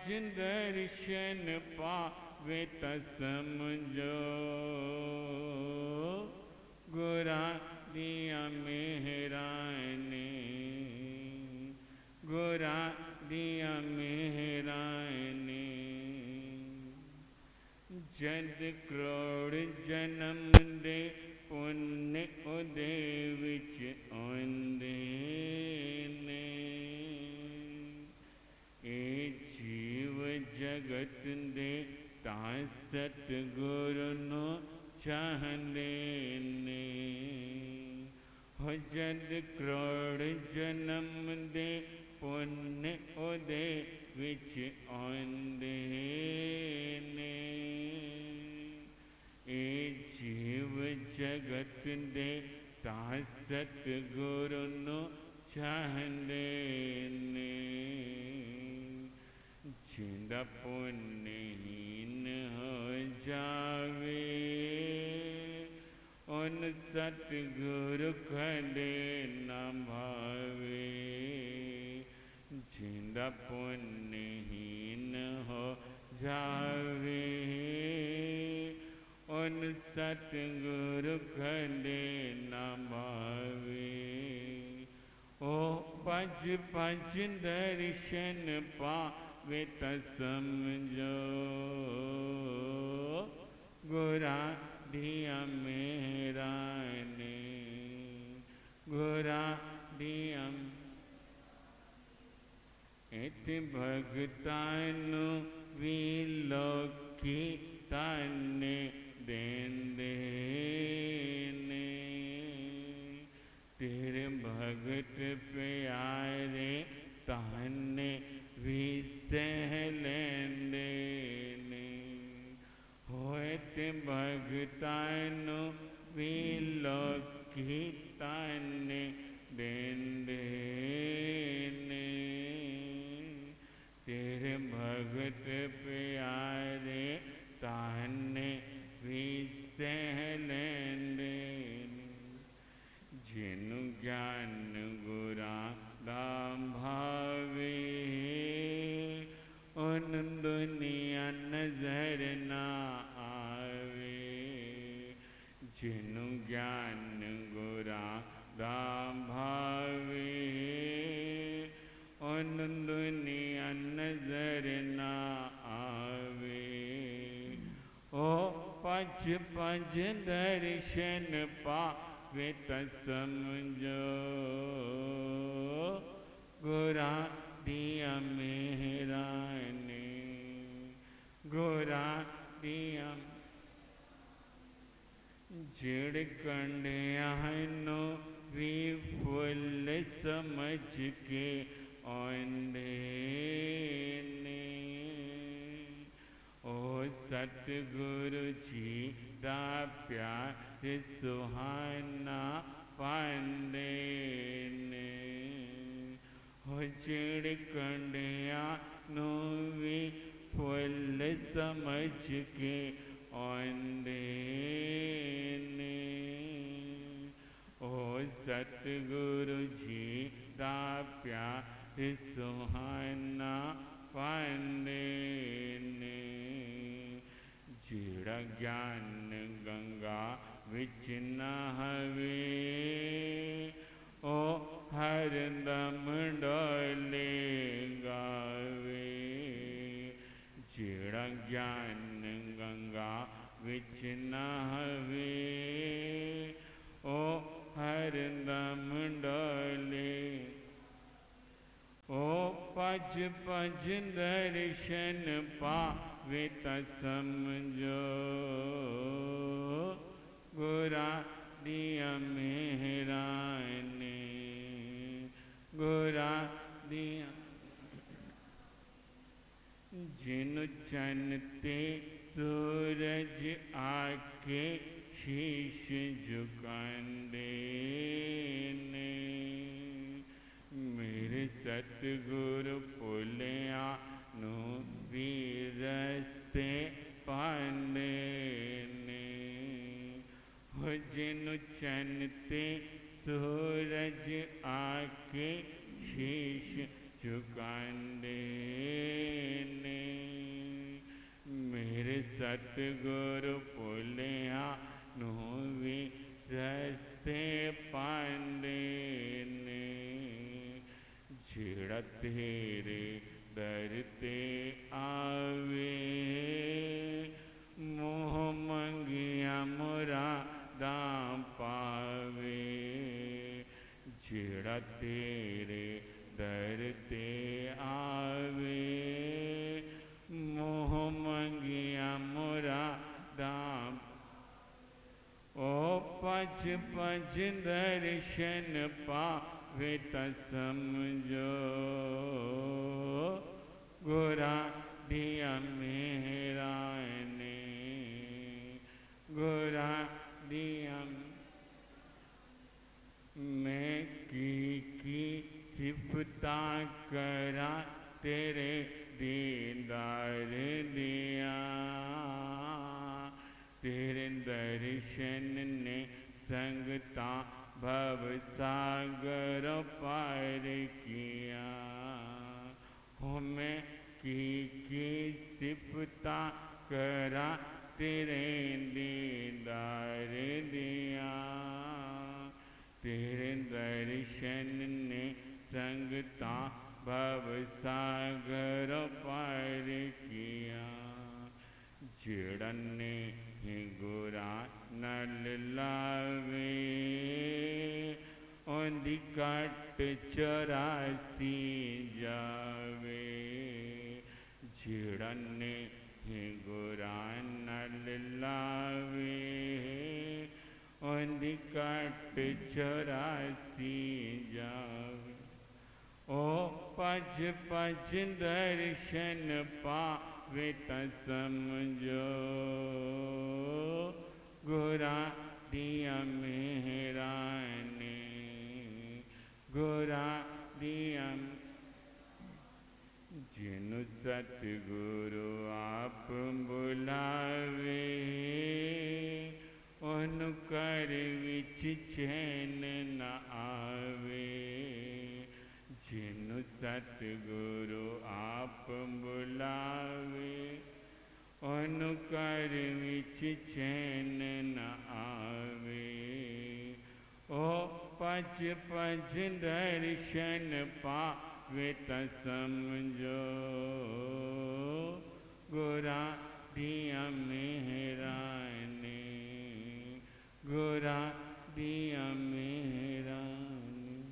पज दर्शन पावे त समझो गुरा दिया मेहराए ने गुरा दिया मेहराए ने जद करोड़ जन्म दे पुण्य उदे विच आंदे ने ए जीव जगत दे तां सतगुरु नो चाहंदे ने हो जद करोड़ जन्म दे पुण्य उदे विच आंदे ने ए जीव जगत दे तां सतगुरु नो चाहंदे ने जिंदा पुण्यहीन हो जावे उन सतगुरु कदे न भावे जिंदा पुण्यहीन हो जावे उन सतगुरु कदे न भावे ओ पज पज दर्शन पावे त समझो गुरा दिया मेरा ने गुरा दिया इत भगतानु विलोकी ताने देंदे ने तेरे भगत प्यारे ताने भी सह लेंदे ने होए ते भगतानु विलोकी ताने देंदे ने तेरे भगत प्यारे ताने भी सह लेंदे जिनु ज्ञान गुरा दाम भावे उन दुनिया नजर ना आवे जिनु ज्ञान गुरा दाम भावे उन दुनिया नजर ना आवे ओ पज पज दर्शन पावे त समझो गुरा दिया मेरा ने गुरा दिया जिड़ कंडिया नो भी फुल समझ के आंदे ने ओ सतगुरु जी दा प्यार सुहाना पांदे ने हो जिड़ कंडिया नो भी फुल समझ के आंदे ने ओ सतगुरु जी दा प्यार सुहाना पांदे ने जिड़ा ज्ञान गंगा विच नहावे ओ हर दम डोले गावे जिड़ा ज्ञान गंगा विच नहावे ओ हर दम डोले ओ पज पज दर्शन पावे त समझो गुरा दिया मेहरा ने गुरा दिया जिन चनते सूरज आके शीश झुकांदे ने मेरे सतगुरु पुलिया नु भी रस्ते पांदे ने हो जिन चनते सूरज आके शीश झुकांदे ने सतगुरु पुलिया नु भी रस्ते पांडे ने जेड़ा तेरे दर ते आवे मोह मंगिया मुरादा पावे जेड़ा तेरे दर ते आवे मोह मंगिया मुरादा ओ पच पच दर्शन पावे त समझो गोरा दिया मेरा ने गोरा दिया मैं की सिफता करा तेरे दीदार दिया तेरे दर्शन ने संगता भव सागर पार किया हो मैं की सिफता करा तेरे दीदार दिया तेरे दर्शन ने संगता भव सागर पार किया जेड़ने ही गुरा नल लावे ओंदी कट 84 जावे जेड़ने ही गुरा नल लावे ओंदी कट 84 जावे ओ पज पज दर्शन पावे त समझो गोरा दिया मेरा ने गोरा दिया जिनु सतगुरु आप बुलावे उन कर विच चैन न आवे जिनु सतगुरु आप बुलावे उन कर विच चैन न आवे ओ पच पच दर्शन पावे त समझो गोरा दिया मेरा ने गोरा दिया मेरा ने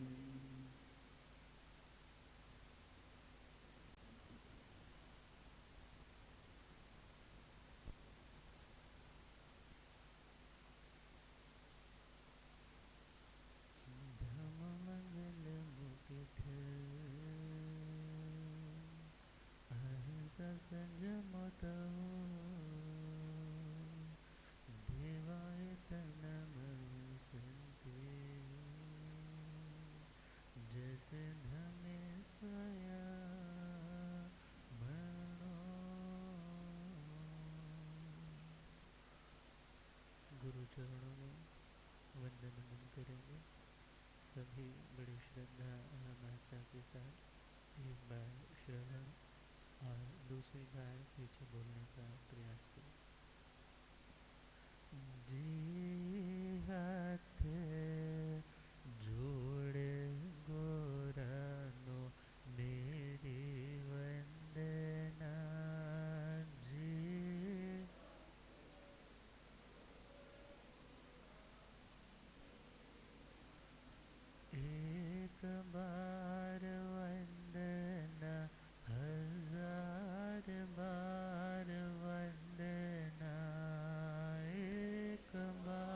गुरु चरणों में वंदन करेंगे सभी बड़ी श्रद्धा और आस्था के साथ एक बार श्रवण और दूसरी बार पीछे बोलने का प्रयास करें। जी हाथ जोड़े गोरानो मेरी वंदना जी एक बार वंदना हजार बार वंदना एक बार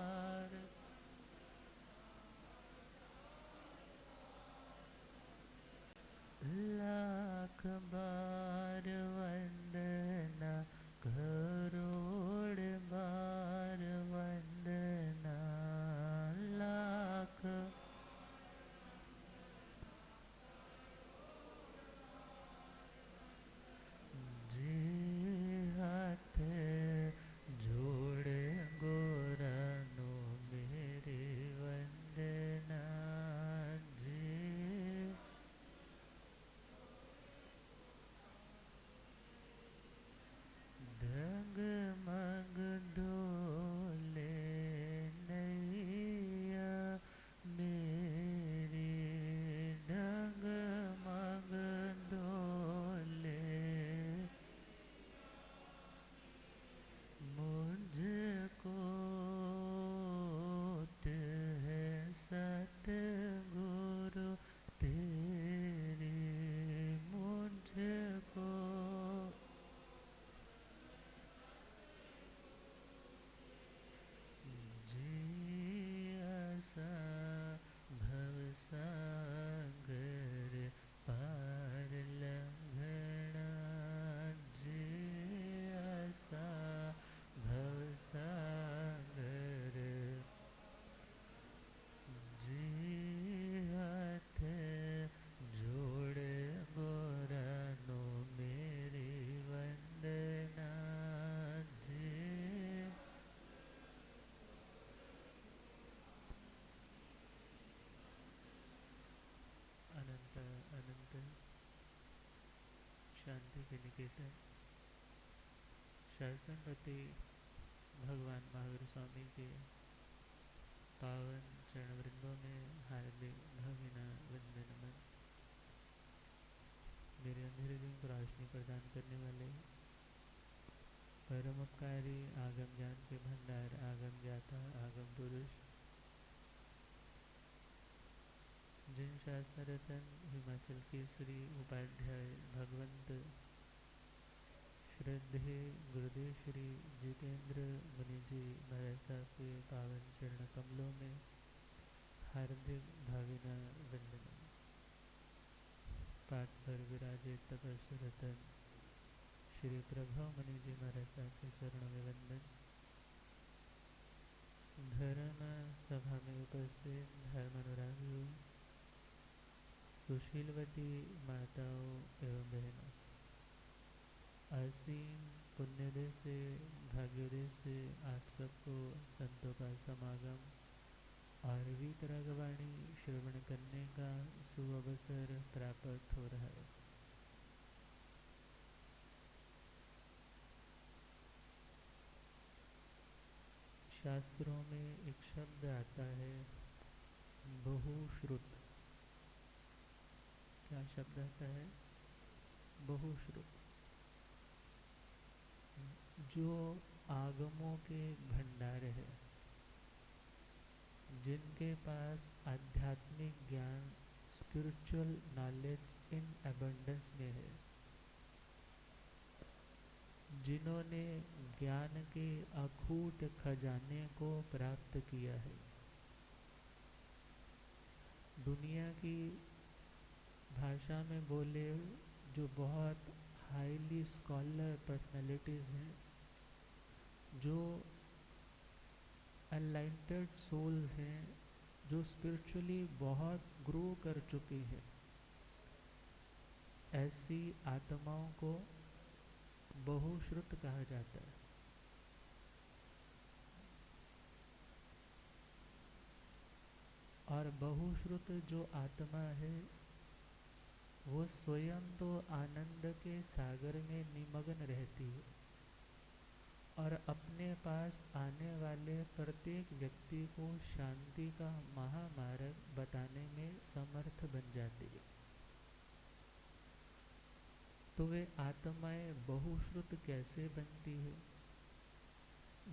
के निकेतन शासनपति भगवान महावीर स्वामी के पावन चरण वृंदों में हार्दिक भगिना वंदनमन। मेरे अंधेरे दिन को रोशनी प्रदान करने वाले परम उपकारी आगम ज्ञान के भंडार आगम ज्ञाता आगम पुरुष जिन शास्त्र रतन हिमाचल केसरी उपाध्याय भगवंत श्रद्धे गुरुदेव श्री जितेंद्र मुनि जी महाराज साहब के पावन चरण कमलों में हार्दिक भाविना वंदना। पाठ पर विराजे तपस्वी रतन श्री प्रभा मुनि जी महाराज साहब के चरणों में वंदन। धर्म सभा में उपस्थित धर्म अनुरागियों, सुशीलवती माताओं एवं बहनों, असीम पुण्योदय से भाग्योदय से आप सबको संतों का समागम और वीतरागवाणी श्रवण करने का सुअवसर प्राप्त हो रहा है। शास्त्रों में एक शब्द आता है बहुश्रुत। क्या शब्द आता है? बहुश्रुत। जो आगमों के भंडार है, जिनके पास आध्यात्मिक ज्ञान स्पिरिचुअल नॉलेज इन अबंडेंस में है, जिन्होंने ज्ञान के अखूट खजाने को प्राप्त किया है, दुनिया की भाषा में बोले जो बहुत हाईली स्कॉलर पर्सनालिटीज हैं, जो एनलाइटेंड सोल्स हैं, जो स्पिरिचुअली बहुत ग्रो कर चुके हैं, ऐसी आत्माओं को बहुश्रुत कहा जाता है। और बहुश्रुत जो आत्मा है वो स्वयं तो आनंद के सागर में निमग्न रहती है और अपने पास आने वाले प्रत्येक व्यक्ति को शांति का महामार्ग बताने में समर्थ बन जाती है। तो वे आत्माएं बहुश्रुत कैसे बनती है?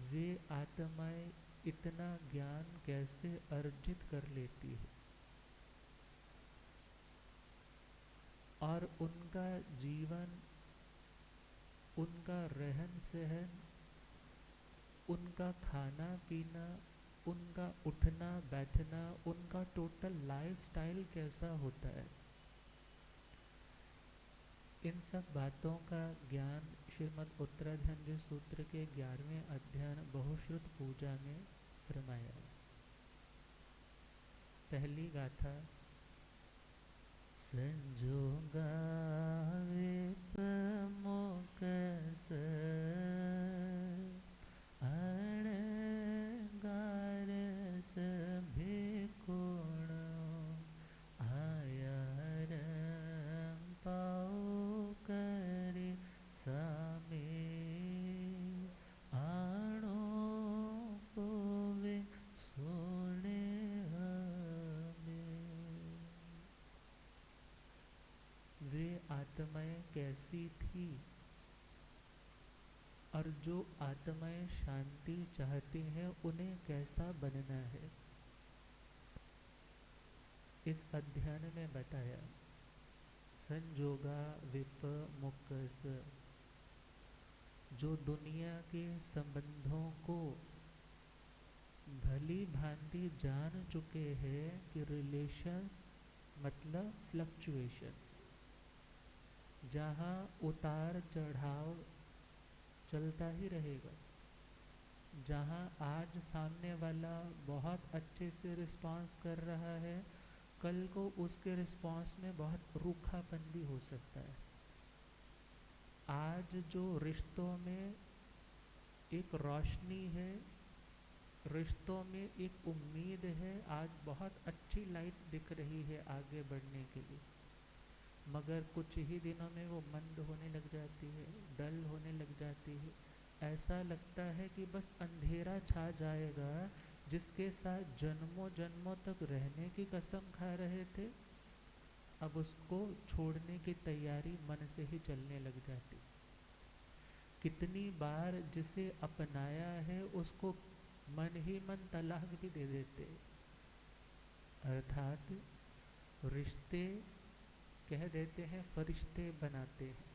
वे आत्माएं इतना ज्ञान कैसे अर्जित कर लेती है और उनका जीवन, उनका रहन सहन, उनका खाना पीना, उनका उठना बैठना, उनका टोटल लाइफस्टाइल कैसा होता है, इन सब बातों का ज्ञान श्रीमद् उत्तराधनंजय सूत्र के 11वें अध्याय बहुश्रुत पूजा में फरमाया है। पहली गाथा संजोगा विप मोकस अणगारस भिकोण आयारं पाओ करे सामे आणो पोवे सोने वे आत्माएं कैसी थी और जो आत्माएं शांति चाहती हैं उन्हें कैसा बनना है, इस अध्ययन में बताया। संजोगा विप मुक्कस, जो दुनिया के संबंधों को भली भांति जान चुके हैं कि रिलेशंस मतलब फ्लक्चुएशन, जहाँ उतार चढ़ाव चलता ही रहेगा, जहाँ आज सामने वाला बहुत अच्छे से रिस्पांस कर रहा है, कल को उसके रिस्पांस में बहुत रूखापन भी हो सकता है। आज जो रिश्तों में एक रोशनी है, रिश्तों में एक उम्मीद है, आज बहुत अच्छी लाइट दिख रही है आगे बढ़ने के लिए, मगर कुछ ही दिनों में वो मंद होने लग जाती है, डल होने लग जाती है। ऐसा लगता है कि बस अंधेरा छा जाएगा। जिसके साथ जन्मों जन्मों तक रहने की कसम खा रहे थे, अब उसको छोड़ने की तैयारी मन से ही चलने लग जाती। कितनी बार जिसे अपनाया है उसको मन ही मन तलाक भी दे देते। अर्थात रिश्ते कह देते हैं, फरिश्ते बनाते हैं,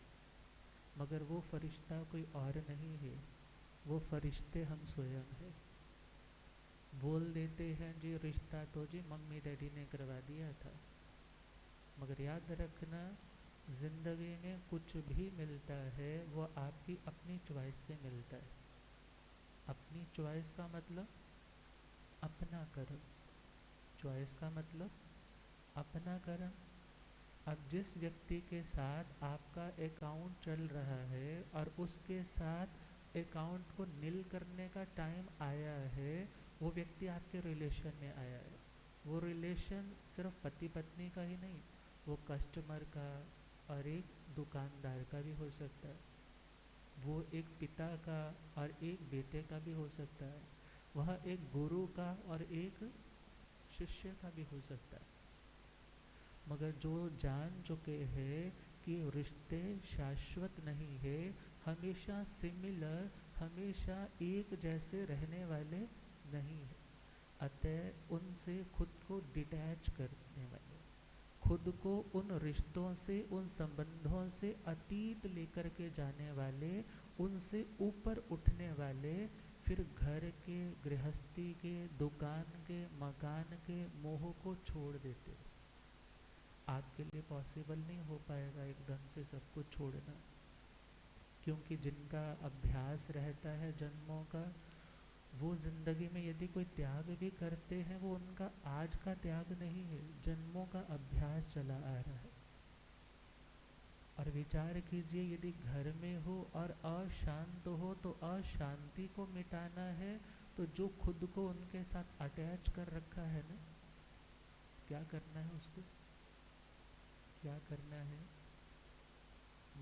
मगर वो फरिश्ता कोई और नहीं है, वो फरिश्ते हम स्वयं हैं। बोल देते हैं जी रिश्ता तो जी मम्मी डैडी ने करवा दिया था, मगर याद रखना जिंदगी में कुछ भी मिलता है वो आपकी अपनी चॉइस से मिलता है। अपनी चॉइस का मतलब अपना कर्म, चॉइस का मतलब अपना कर्म। अब जिस व्यक्ति के साथ आपका अकाउंट चल रहा है और उसके साथ अकाउंट को नील करने का टाइम आया है, वो व्यक्ति आपके रिलेशन में आया है। वो रिलेशन सिर्फ पति पत्नी का ही नहीं, वो कस्टमर का और एक दुकानदार का भी हो सकता है, वो एक पिता का और एक बेटे का भी हो सकता है, वह एक गुरु का और एक शिष्य का भी हो सकता है। मगर जो जान चुके हैं कि रिश्ते शाश्वत नहीं है, हमेशा सिमिलर, हमेशा एक जैसे रहने वाले नहीं है, अतः उनसे खुद को डिटैच करने वाले, खुद को उन रिश्तों से, उन संबंधों से अतीत लेकर के जाने वाले, उनसे ऊपर उठने वाले, फिर घर के, गृहस्थी के, दुकान के, मकान के मोह को छोड़ देते। आपके लिए पॉसिबल नहीं हो पाएगा एकदम से सब कुछ छोड़ना, क्योंकि जिनका अभ्यास रहता है जन्मों का, वो जिंदगी में यदि कोई त्याग भी करते हैं वो उनका आज का त्याग नहीं है, जन्मों का अभ्यास चला आ रहा है। और विचार कीजिए, यदि घर में हो और अशांत हो तो अशांति को मिटाना है, तो जो खुद को उनके साथ अटैच कर रखा है ना, क्या करना है उसको, क्या करना है।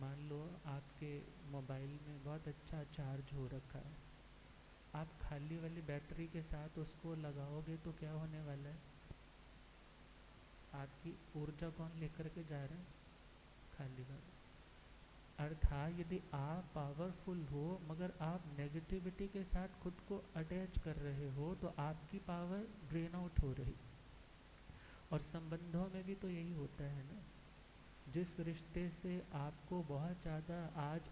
मान लो आपके मोबाइल में बहुत अच्छा चार्ज हो रखा है, आप खाली वाली बैटरी के साथ उसको लगाओगे तो क्या होने वाला है, आपकी ऊर्जा कौन लेकर के जा रहा है, खाली वाला। अर्थात यदि आप पावरफुल हो मगर आप नेगेटिविटी के साथ खुद को अटैच कर रहे हो तो आपकी पावर ड्रेन आउट हो रही। और संबंधों में भी तो यही होता है ना, जिस रिश्ते से आपको बहुत ज़्यादा आज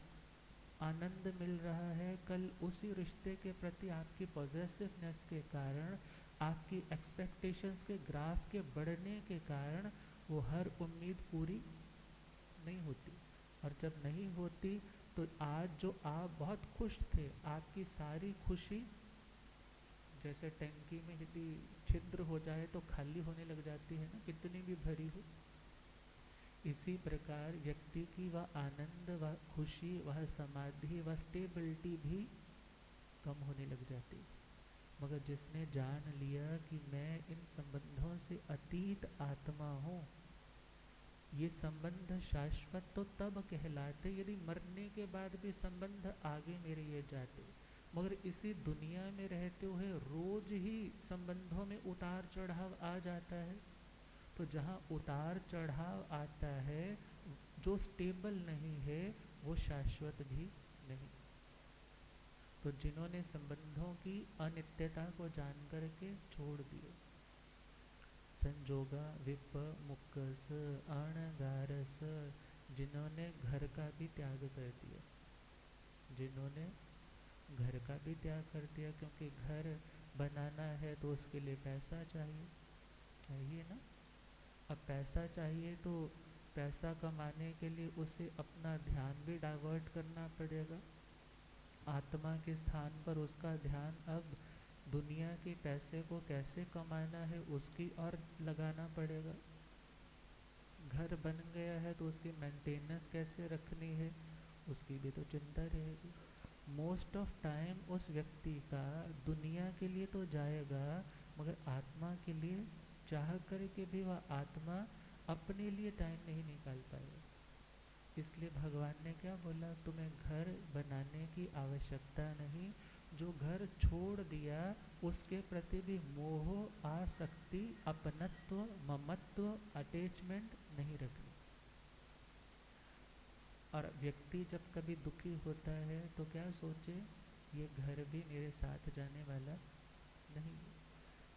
आनंद मिल रहा है, कल उसी रिश्ते के प्रति आपकी पॉजिटिवनेस के कारण, आपकी एक्सपेक्टेशंस के ग्राफ के बढ़ने के कारण वो हर उम्मीद पूरी नहीं होती। और जब नहीं होती तो आज जो आप बहुत खुश थे, आपकी सारी खुशी जैसे टंकी में यदि छिद्र हो जाए तो खाली होने लग जाती है ना, कितनी भी भरी हो। इसी प्रकार व्यक्ति की वह आनंद, वह खुशी, वह समाधि, वह स्टेबिलिटी भी कम होने लग जाती। मगर जिसने जान लिया कि मैं इन संबंधों से अतीत आत्मा हूँ, ये संबंध शाश्वत तो तब कहलाते यदि मरने के बाद भी संबंध आगे मेरे ये जाते। मगर इसी दुनिया में रहते हुए रोज ही संबंधों में उतार चढ़ाव आ जाता है। तो जहाँ उतार चढ़ाव आता है, जो स्टेबल नहीं है वो शाश्वत भी नहीं। तो जिन्होंने संबंधों की अनित्यता को जान करके छोड़ दिए, संजोगा विप मुक्कस अणगारस, जिन्होंने घर का भी त्याग कर दिया, जिन्होंने घर का भी त्याग कर दिया, क्योंकि घर बनाना है तो उसके लिए पैसा चाहिए, चाहिए ना। अब पैसा चाहिए तो पैसा कमाने के लिए उसे अपना ध्यान भी डाइवर्ट करना पड़ेगा। आत्मा के स्थान पर उसका ध्यान अब दुनिया के पैसे को कैसे कमाना है उसकी और लगाना पड़ेगा। घर बन गया है तो उसकी मेंटेनेंस कैसे रखनी है उसकी भी तो चिंता रहेगी। मोस्ट ऑफ टाइम उस व्यक्ति का दुनिया के लिए तो जाएगा, मगर आत्मा के लिए चाह कर के भी वह आत्मा अपने लिए टाइम नहीं निकाल पाए। इसलिए भगवान ने क्या बोला, तुम्हें घर बनाने की आवश्यकता नहीं, जो घर छोड़ दिया उसके प्रति भी मोह, आसक्ति, अपनत्व, ममत्व, अटैचमेंट नहीं रखनी। और व्यक्ति जब कभी दुखी होता है तो क्या सोचे, ये घर भी मेरे साथ जाने वाला नहीं।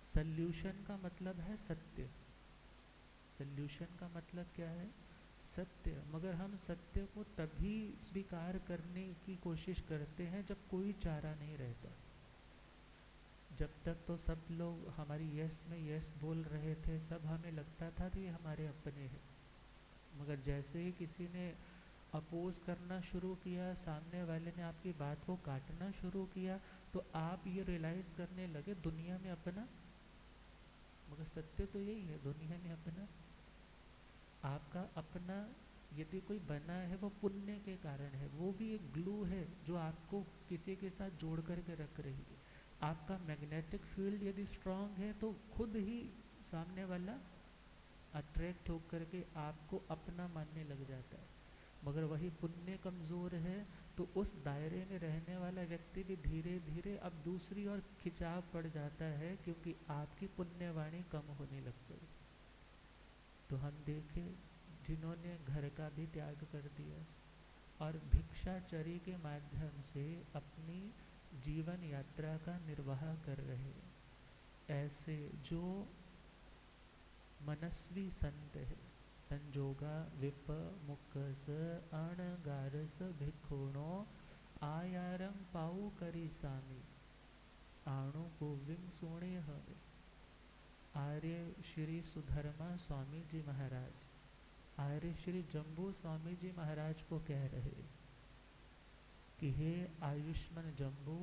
सल्यूशन का मतलब है सत्य। सल्यूशन का मतलब क्या है, सत्य। मगर हम सत्य को तभी स्वीकार करने की कोशिश करते हैं जब कोई चारा नहीं रहता। जब तक तो सब लोग हमारी यस में यस बोल रहे थे, सब हमें लगता था कि ये हमारे अपने हैं। मगर जैसे ही किसी ने अपोज करना शुरू किया, सामने वाले ने आपकी बात को काटना शुरू किया, तो आप ये रियलाइज करने लगे दुनिया में अपना। मगर सत्य तो यही है, दुनिया में अपना। आपका अपना यदि कोई बना है वो पुण्य के कारण है, वो भी एक ग्लू है जो आपको किसी के साथ जोड़ करके रख रही है। आपका मैग्नेटिक फील्ड यदि स्ट्रांग है तो खुद ही सामने वाला अट्रैक्ट होकर के आपको अपना मानने लग जाता है। मगर वही पुण्य कमज़ोर है तो उस दायरे में रहने वाला व्यक्ति भी धीरे धीरे अब दूसरी ओर खिंचाव पड़ जाता है, क्योंकि आपकी पुण्यवाणी कम होने लग गई। तो हम देखें जिन्होंने घर का भी त्याग कर दिया और भिक्षाचरी के माध्यम से अपनी जीवन यात्रा का निर्वाह कर रहे हैं, ऐसे जो मनस्वी संत है, संजोगा विप मुक्कस अणगारस भिक्षुणो आयारम पाऊ करी सामी आणु गोविंद सोणे हवे। आर्य श्री सुधर्मा स्वामी जी महाराज आर्य श्री जम्बू स्वामी जी महाराज को कह रहे कि हे आयुष्मान जम्बू,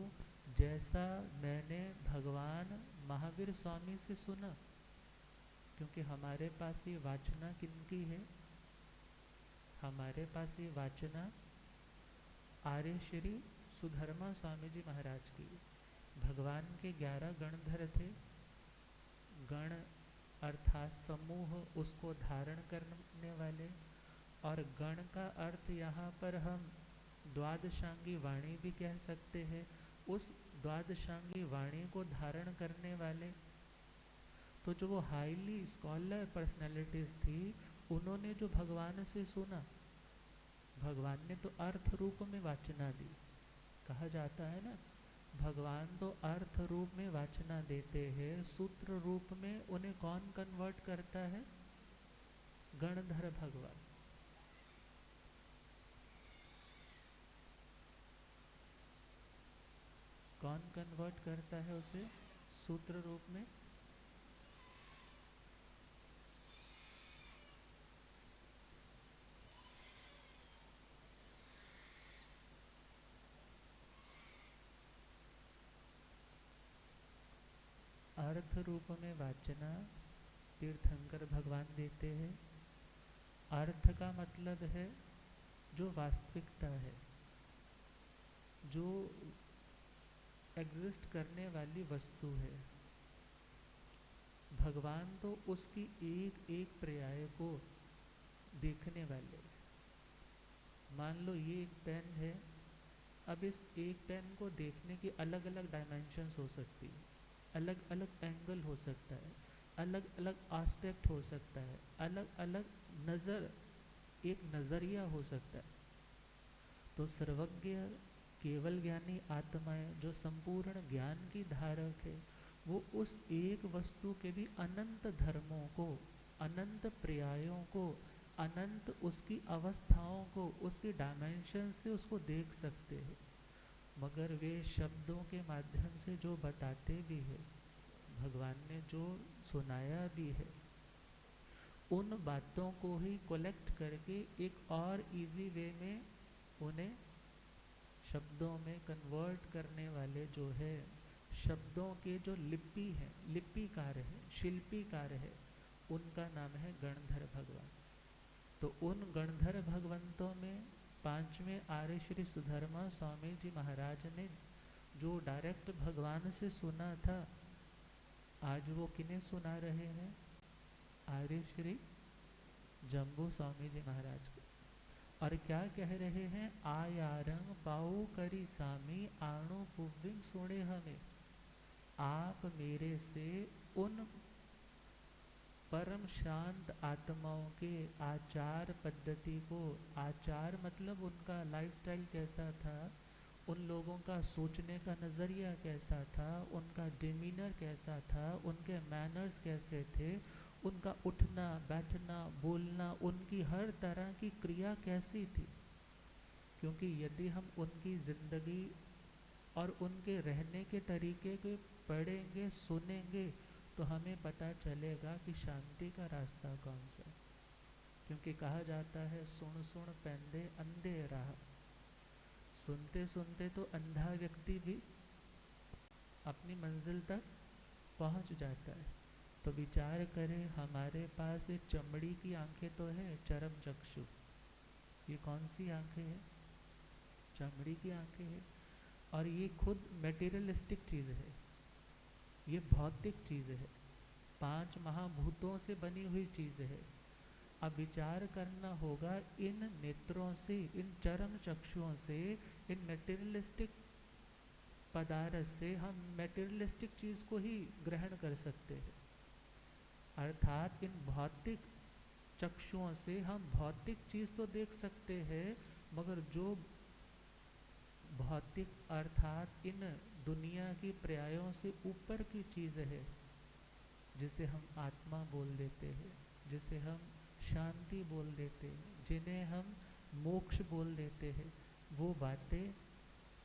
जैसा मैंने भगवान महावीर स्वामी से सुना, क्योंकि हमारे पास ये वाचना किनकी है, हमारे पास ये वाचना आर्य श्री सुधर्मा स्वामी जी महाराज की। भगवान के 11 गणधर थे। गण अर्थात समूह, उसको धारण करने वाले, और गण का अर्थ यहाँ पर हम द्वादशांगी वाणी भी कह सकते हैं। उस द्वादशांगी वाणी को धारण करने वाले, तो जो वो हाईली स्कॉलर पर्सनालिटीज थी, उन्होंने जो भगवान से सुना, भगवान ने तो अर्थ रूप में वाचना दी। कहा जाता है ना, भगवान तो अर्थ रूप में वाचना देते हैं, सूत्र रूप में उन्हें कौन कन्वर्ट करता है, गणधर भगवान। कौन कन्वर्ट करता है उसे सूत्र रूप में, अर्थ रूप में वाचना तीर्थंकर भगवान देते हैं। अर्थ का मतलब है जो वास्तविकता है, जो एग्जिस्ट करने वाली वस्तु है। भगवान तो उसकी एक एक पर्याय को देखने वाले। मान लो ये एक पेन है, अब इस एक पेन को देखने की अलग अलग डायमेंशंस हो सकती है, अलग अलग एंगल हो सकता है, अलग अलग एस्पेक्ट हो सकता है, अलग अलग नज़र, एक नज़रिया हो सकता है। तो सर्वज्ञ केवल ज्ञानी आत्माएं जो संपूर्ण ज्ञान की धारक है, वो उस एक वस्तु के भी अनंत धर्मों को, अनंत पर्यायों को, अनंत उसकी अवस्थाओं को, उसकी डायमेंशन से उसको देख सकते हैं। मगर वे शब्दों के माध्यम से जो बताते भी है, भगवान ने जो सुनाया भी है, उन बातों को ही कलेक्ट करके एक और इजी वे में उन्हें शब्दों में कन्वर्ट करने वाले जो है, शब्दों के जो लिपि है, लिपिकार है, शिल्पीकार है, उनका नाम है गणधर भगवान। तो उन गणधर भगवंतों में पांचवें आर्य श्री सुधर्मा स्वामी जी महाराज ने जो डायरेक्ट भगवान से सुना था, आज वो किन्हें सुना रहे हैं, आर्य श्री जम्बू स्वामी जी महाराज को। और क्या कह रहे हैं? आयारंग पाऊ करी सामी आणु पुव्विंग सुने हमें। आप मेरे से उन परम शांत आत्माओं के आचार पद्धति को, आचार मतलब उनका लाइफस्टाइल कैसा था, उन लोगों का सोचने का नज़रिया कैसा था, उनका डिमीनर कैसा था, उनके मैनर्स कैसे थे, उनका उठना बैठना बोलना, उनकी हर तरह की क्रिया कैसी थी। क्योंकि यदि हम उनकी ज़िंदगी और उनके रहने के तरीके को पढ़ेंगे सुनेंगे तो हमें पता चलेगा कि शांति का रास्ता कौन सा है। क्योंकि कहा जाता है सुन सुन पैंदे अंधे राह। सुनते सुनते तो अंधा व्यक्ति भी अपनी मंजिल तक पहुंच जाता है। तो विचार करें, हमारे पास एक चमड़ी की आंखें तो है, चरम चक्षु। ये कौन सी आंखें हैं? चमड़ी की आंखें हैं। और ये खुद मेटीरियलिस्टिक चीज़ है, ये भौतिक चीज़ है, 5 महाभूतों से बनी हुई चीज़ है। अब विचार करना होगा, इन नेत्रों से, इन चरम चक्षुओं से, इन मेटीरियलिस्टिक पदार्थ से हम मेटीरियलिस्टिक चीज़ को ही ग्रहण कर सकते हैं। अर्थात इन भौतिक चक्षुओं से हम भौतिक चीज़ तो देख सकते हैं, मगर जो भौतिक अर्थात इन दुनिया की पर्यायों से ऊपर की चीज़ है, जिसे हम आत्मा बोल देते हैं, जिसे हम शांति बोल देते हैं, जिन्हें हम मोक्ष बोल देते हैं, वो बातें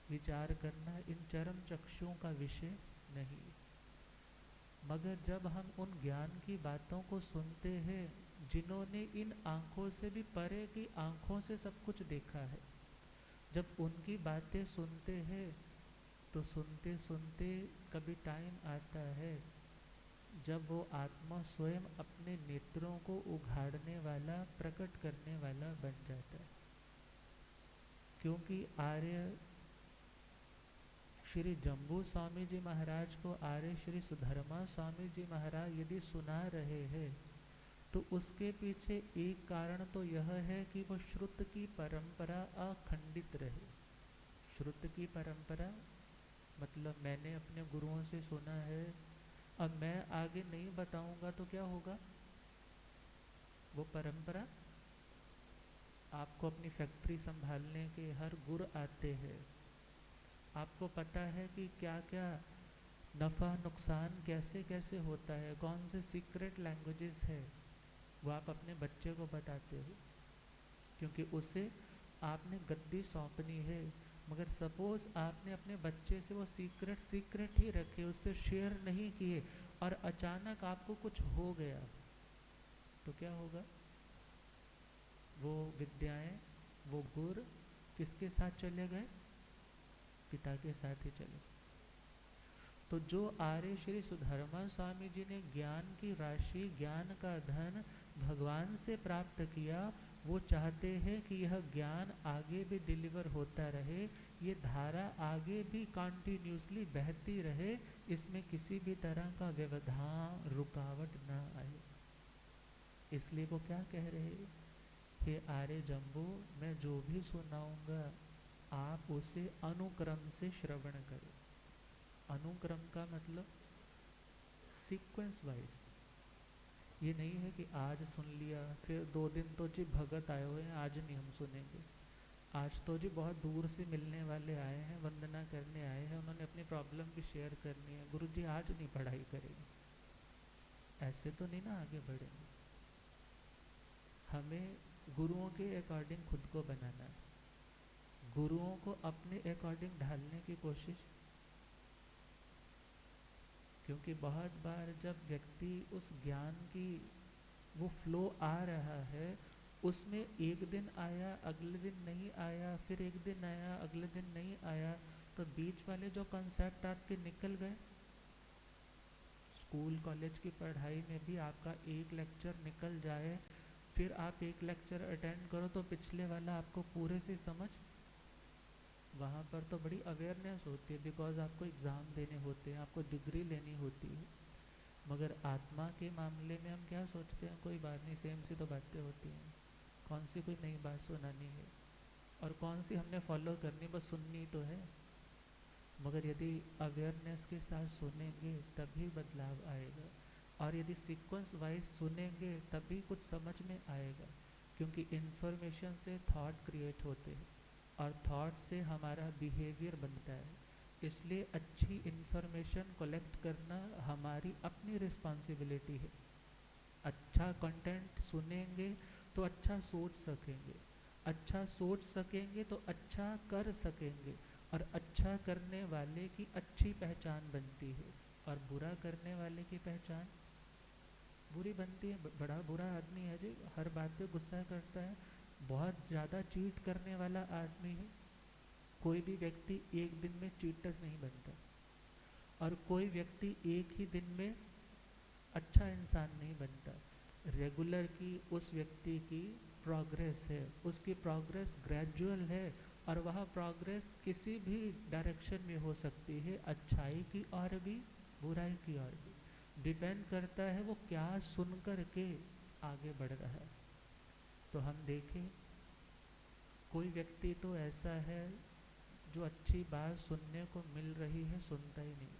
विचार करना इन चरम चक्षुओं का विषय नहीं। मगर जब हम उन ज्ञान की बातों को सुनते हैं जिन्होंने इन आँखों से भी परे की आँखों से सब कुछ देखा है, जब उनकी बातें सुनते हैं तो सुनते सुनते कभी टाइम आता है जब वो आत्मा स्वयं अपने नेत्रों को उघाड़ने वाला, प्रकट करने वाला बन जाता है। क्योंकि आर्य श्री जम्बू स्वामी जी महाराज को आर्य श्री सुधर्मा स्वामी जी महाराज यदि सुना रहे हैं तो उसके पीछे एक कारण तो यह है कि वो श्रुत की परंपरा अखंडित रहे। श्रुत की परंपरा मतलब मैंने अपने गुरुओं से सुना है, अब मैं आगे नहीं बताऊंगा तो क्या होगा? वो परंपरा, आपको अपनी फैक्ट्री संभालने के हर गुर आते हैं, आपको पता है कि क्या क्या नफ़ा नुकसान कैसे कैसे होता है, कौन से सीक्रेट लैंग्वेजेस है, वो आप अपने बच्चे को बताते हो क्योंकि उसे आपने गद्दी सौंपनी है। मगर सपोज आपने अपने बच्चे से वो सीक्रेट ही रखे, उससे शेयर नहीं किए और अचानक आपको कुछ हो गया तो क्या होगा? वो विद्याएं, वो गुर किसके साथ चले गए? पिता के साथ ही चले। तो जो आर्य श्री सुधर्मा स्वामी जी ने ज्ञान की राशि, ज्ञान का धन भगवान से प्राप्त किया, वो चाहते हैं कि यह ज्ञान आगे भी डिलीवर होता रहे, ये धारा आगे भी कंटिन्यूसली बहती रहे, इसमें किसी भी तरह का व्यवधान रुकावट ना आए। इसलिए वो क्या कह रहे हैं? हे आर्य जम्बू, मैं जो भी सुनाऊंगा आप उसे अनुक्रम से श्रवण करें। अनुक्रम का मतलब सीक्वेंस वाइज। ये नहीं है कि आज सुन लिया फिर 2 दिन तो जी भगत आए हुए हैं, आज नहीं हम सुनेंगे। आज तो जी बहुत दूर से मिलने वाले आए हैं, वंदना करने आए हैं, उन्होंने अपनी प्रॉब्लम भी शेयर करनी है, गुरु जी आज नहीं पढ़ाई करेंगे। ऐसे तो नहीं ना आगे बढ़ेंगे। हमें गुरुओं के अकॉर्डिंग खुद को बनाना है, गुरुओं को अपने अकॉर्डिंग ढालने की कोशिश। क्योंकि बहुत बार जब व्यक्ति उस ज्ञान की वो फ्लो आ रहा है, उसमें एक दिन आया अगले दिन नहीं आया, फिर एक दिन आया अगले दिन नहीं आया, तो बीच वाले जो कॉन्सेप्ट आपके निकल गए। स्कूल कॉलेज की पढ़ाई में भी आपका एक लेक्चर निकल जाए, फिर आप एक लेक्चर अटेंड करो तो पिछले वाला आपको पूरे से समझ, वहाँ पर तो बड़ी अवेयरनेस होती है बिकॉज आपको एग्ज़ाम देने होते हैं, आपको डिग्री लेनी होती है। मगर आत्मा के मामले में हम क्या सोचते हैं, कोई बात नहीं, सेम सी तो बातें होती हैं, कौन सी कोई नई बात सुनानी है और कौन सी हमने फॉलो करनी, बस सुननी तो है। मगर यदि अवेयरनेस के साथ सुनेंगे तभी बदलाव आएगा, और यदि सीक्वेंस वाइज सुनेंगे तभी कुछ समझ में आएगा, क्योंकि इन्फॉर्मेशन से थॉट क्रिएट होते हैं और थॉट से हमारा बिहेवियर बनता है। इसलिए अच्छी इन्फॉर्मेशन कलेक्ट करना हमारी अपनी रिस्पॉन्सिबिलिटी है। अच्छा कंटेंट सुनेंगे तो अच्छा सोच सकेंगे, अच्छा सोच सकेंगे तो अच्छा कर सकेंगे, और अच्छा करने वाले की अच्छी पहचान बनती है और बुरा करने वाले की पहचान बुरी बनती है। बड़ा बुरा आदमी है जी, हर बात पे गुस्सा करता है, बहुत ज़्यादा चीट करने वाला आदमी है। कोई भी व्यक्ति एक दिन में चीटर नहीं बनता, और कोई व्यक्ति एक ही दिन में अच्छा इंसान नहीं बनता। रेगुलर की उस व्यक्ति की प्रोग्रेस है, उसकी प्रोग्रेस ग्रेजुअल है, और वह प्रोग्रेस किसी भी डायरेक्शन में हो सकती है, अच्छाई की और भी बुराई की और भी। डिपेंड करता है वो क्या सुन कर के आगे बढ़ रहा है। तो हम देखें, कोई व्यक्ति तो ऐसा है जो अच्छी बात सुनने को मिल रही है, सुनता ही नहीं,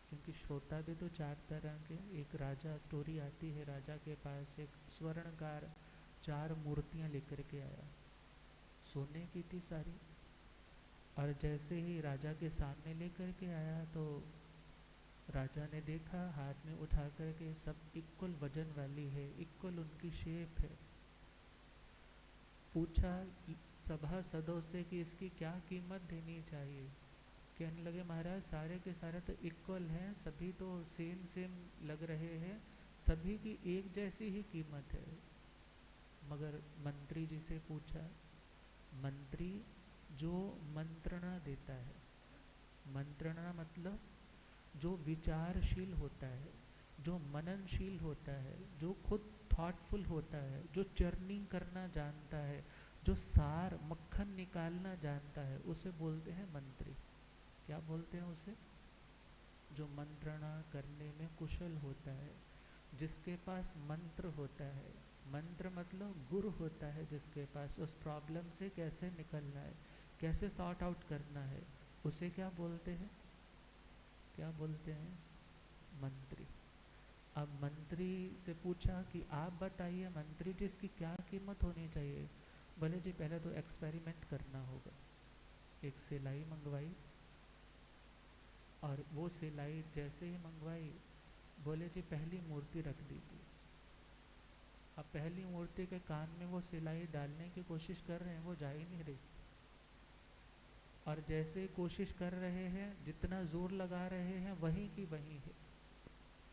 क्योंकि श्रोता भी तो चार तरह के। एक राजा, स्टोरी आती है, राजा के पास एक स्वर्णकार 4 मूर्तियां लेकर के आया, सोने की थी सारी। और जैसे ही राजा के सामने लेकर के आया तो राजा ने देखा, हाथ में उठा कर के सब इक्वल वजन वाली है, इक्वल उनकी शेप है। पूछा सभासदों से कि इसकी क्या कीमत देनी चाहिए। कहने लगे, महाराज सारे के सारे तो इक्वल हैं, सभी तो सेम सेम लग रहे हैं, सभी की एक जैसी ही कीमत है। मगर मंत्री जी से पूछा, मंत्री जो मंत्रणा देता है, मंत्रणा मतलब जो विचारशील होता है, जो मननशील होता है, जो खुद थॉटफुल होता है, जो चर्निंग करना जानता है, जो सार मक्खन निकालना जानता है, उसे बोलते हैं मंत्री। क्या बोलते हैं उसे? जो मंत्रणा करने में कुशल होता है, जिसके पास मंत्र होता है। मंत्र मतलब गुरु होता है, जिसके पास उस प्रॉब्लम से कैसे निकलना है, कैसे सॉर्ट आउट करना है, उसे क्या बोलते हैं? क्या बोलते हैं? मंत्री। अब मंत्री से पूछा कि आप बताइए मंत्री जी, इसकी क्या कीमत होनी चाहिए? बोले जी पहले तो एक्सपेरिमेंट करना होगा। एक सिलाई मंगवाई, और वो सिलाई जैसे ही मंगवाई, बोले जी पहली मूर्ति रख दीजिए। अब पहली मूर्ति के कान में वो सिलाई डालने की कोशिश कर रहे हैं, वो जा ही नहीं रही। और जैसे कोशिश कर रहे हैं, जितना जोर लगा रहे हैं, वहीं की वहीं है,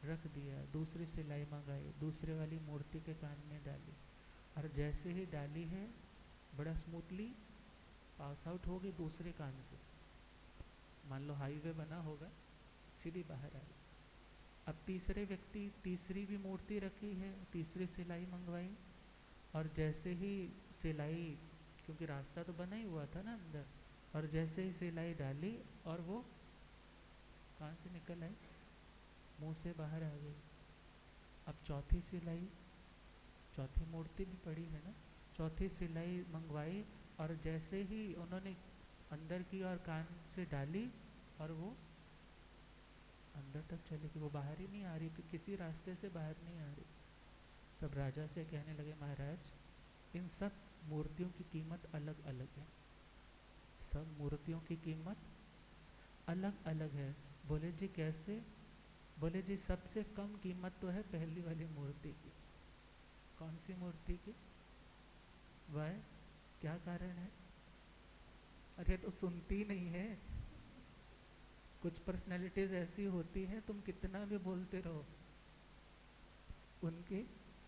रख दिया। दूसरी सिलाई मंगाई, दूसरे वाली मूर्ति के कान में डाली, और जैसे ही डाली है, बड़ा स्मूथली पास आउट हो गई दूसरे कान से। मान लो हाईवे बना होगा, सीधी बाहर आई। अब तीसरे व्यक्ति, तीसरी भी मूर्ति रखी है, तीसरी सिलाई मंगवाई, और जैसे ही सिलाई, क्योंकि रास्ता तो बना ही हुआ था ना अंदर, और जैसे ही सिलाई डाली, और वो कहाँ से निकल आई? मुंह से बाहर आ गई। अब चौथी सिलाई, चौथी मूर्ति भी पड़ी है ना, चौथी सिलाई मंगवाई, और जैसे ही उन्होंने अंदर की और कान से डाली, और वो अंदर तक चली गई, वो बाहर ही नहीं आ रही, किसी रास्ते से बाहर नहीं आ रही। तब राजा से कहने लगे, महाराज इन सब मूर्तियों की कीमत अलग अलग है, सब मूर्तियों की कीमत अलग अलग है। बोले जी कैसे? बोले जी सबसे कम कीमत तो है पहली वाली मूर्ति की। कौन सी मूर्ति की? वह क्या कारण है? अरे तो सुनती नहीं है। कुछ पर्सनैलिटीज ऐसी होती हैं, तुम कितना भी बोलते रहो, उनकी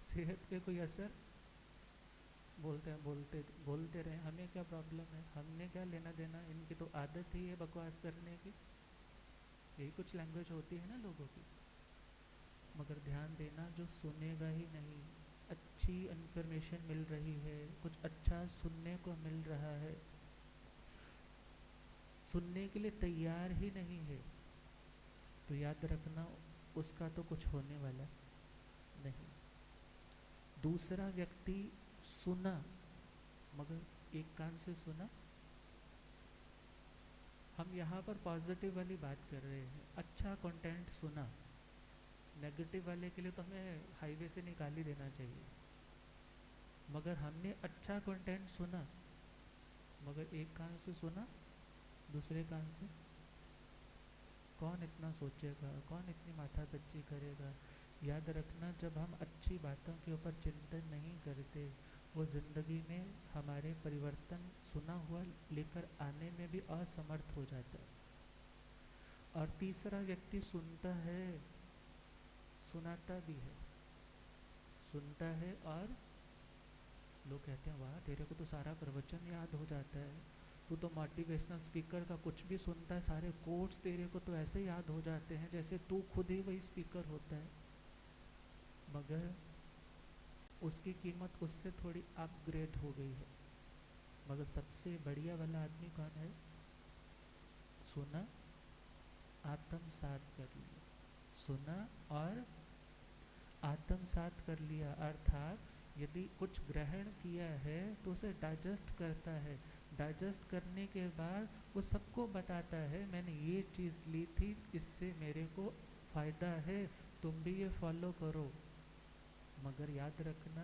सेहत पे कोई असर, बोलते हैं बोलते बोलते रहे, हमें क्या प्रॉब्लम है, हमने क्या लेना देना, इनकी तो आदत ही है बकवास करने की। यही कुछ लैंग्वेज होती है ना लोगों की। मगर ध्यान देना, जो सुनेगा ही नहीं, अच्छी इन्फॉर्मेशन मिल रही है, कुछ अच्छा सुनने को मिल रहा है, सुनने के लिए तैयार ही नहीं है, तो याद रखना उसका तो कुछ होने वाला नहीं। दूसरा व्यक्ति सुना, मगर एक कान से सुना। हम यहाँ पर पॉजिटिव वाली बात कर रहे हैं, अच्छा कंटेंट सुना। नेगेटिव वाले के लिए तो हमें हाईवे से निकाल ही देना चाहिए। मगर हमने अच्छा कंटेंट सुना, मगर एक कान से सुना, दूसरे कान से कौन इतना सोचेगा, कौन इतनी माथापच्ची करेगा। याद रखना, जब हम अच्छी बातों के ऊपर चिंतन नहीं करते, वो ज़िंदगी में हमारे परिवर्तन सुना हुआ लेकर आने में भी असमर्थ हो जाता है। और तीसरा व्यक्ति सुनता है, सुनाता भी है। सुनता है और लोग कहते हैं वाह तेरे को तो सारा प्रवचन याद हो जाता है, तू तो मोटिवेशनल स्पीकर का कुछ भी सुनता है, सारे कोट्स तेरे को तो ऐसे याद हो जाते हैं जैसे तू खुद ही वही स्पीकर होता है। मगर उसकी कीमत उससे थोड़ी अपग्रेड हो गई है। मगर सबसे बढ़िया वाला आदमी कौन है? सुना, आत्मसात कर लिया। सुना और आत्मसात कर लिया, अर्थात यदि कुछ ग्रहण किया है तो उसे डाइजेस्ट करता है। डाइजेस्ट करने के बाद वो सबको बताता है मैंने ये चीज़ ली थी, इससे मेरे को फ़ायदा है, तुम भी ये फॉलो करो। मगर याद रखना,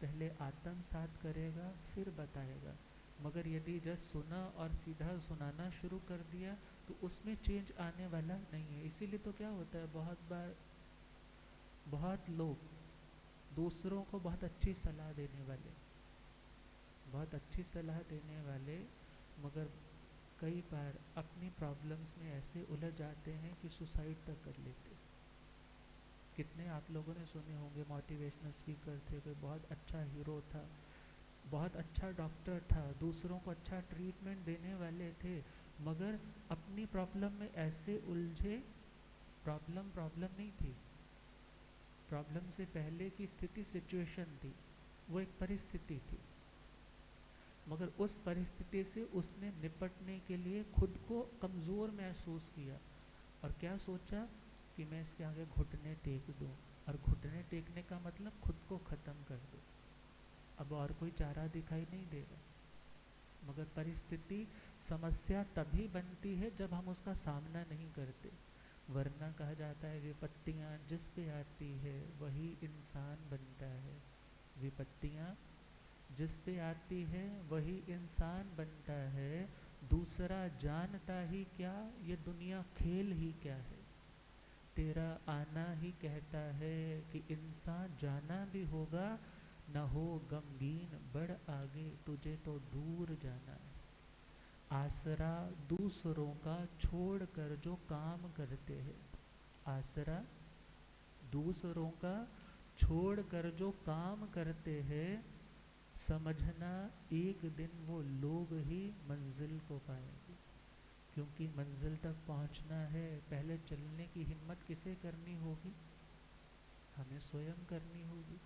पहले आत्मसात करेगा फिर बताएगा। मगर यदि जस्ट सुना और सीधा सुनाना शुरू कर दिया तो उसमें चेंज आने वाला नहीं है। इसीलिए तो क्या होता है, बहुत बार बहुत लोग दूसरों को बहुत अच्छी सलाह देने वाले, बहुत अच्छी सलाह देने वाले, मगर कई बार अपनी प्रॉब्लम्स में ऐसे उलझ जाते हैं कि सुसाइड तक कर लेते। कितने आप लोगों ने सुने होंगे, मोटिवेशनल स्पीकर थे, कोई बहुत अच्छा हीरो था, बहुत अच्छा डॉक्टर था, दूसरों को अच्छा ट्रीटमेंट देने वाले थे, मगर अपनी प्रॉब्लम में ऐसे उलझे। प्रॉब्लम नहीं थी, प्रॉब्लम से पहले की स्थिति सिचुएशन थी, वो एक परिस्थिति थी। मगर उस परिस्थिति से उसने निपटने के लिए खुद को कमज़ोर महसूस किया और क्या सोचा कि मैं इसके आगे घुटने टेक दूं। और घुटने टेकने का मतलब खुद को ख़त्म कर दूं, अब और कोई चारा दिखाई नहीं दे रहा। मगर परिस्थिति, समस्या तभी बनती है जब हम उसका सामना नहीं करते। वरना कहा जाता है विपत्तियाँ जिस पे आती है वही इंसान बनता है। विपत्तियाँ जिस पे आती है वही इंसान बनता है। दूसरा जानता ही क्या, ये दुनिया खेल ही क्या है। तेरा आना ही कहता है कि इंसान जाना भी होगा, न हो गमगीन बढ़ आगे, तुझे तो दूर जाना है। आसरा दूसरों का छोड़कर जो काम करते हैं, आसरा दूसरों का छोड़कर जो काम करते हैं, समझना एक दिन वो लोग ही मंजिल को पाएंगे। क्योंकि मंजिल तक पहुंचना है, पहले चलने की हिम्मत किसे करनी होगी? हमें स्वयं करनी होगी।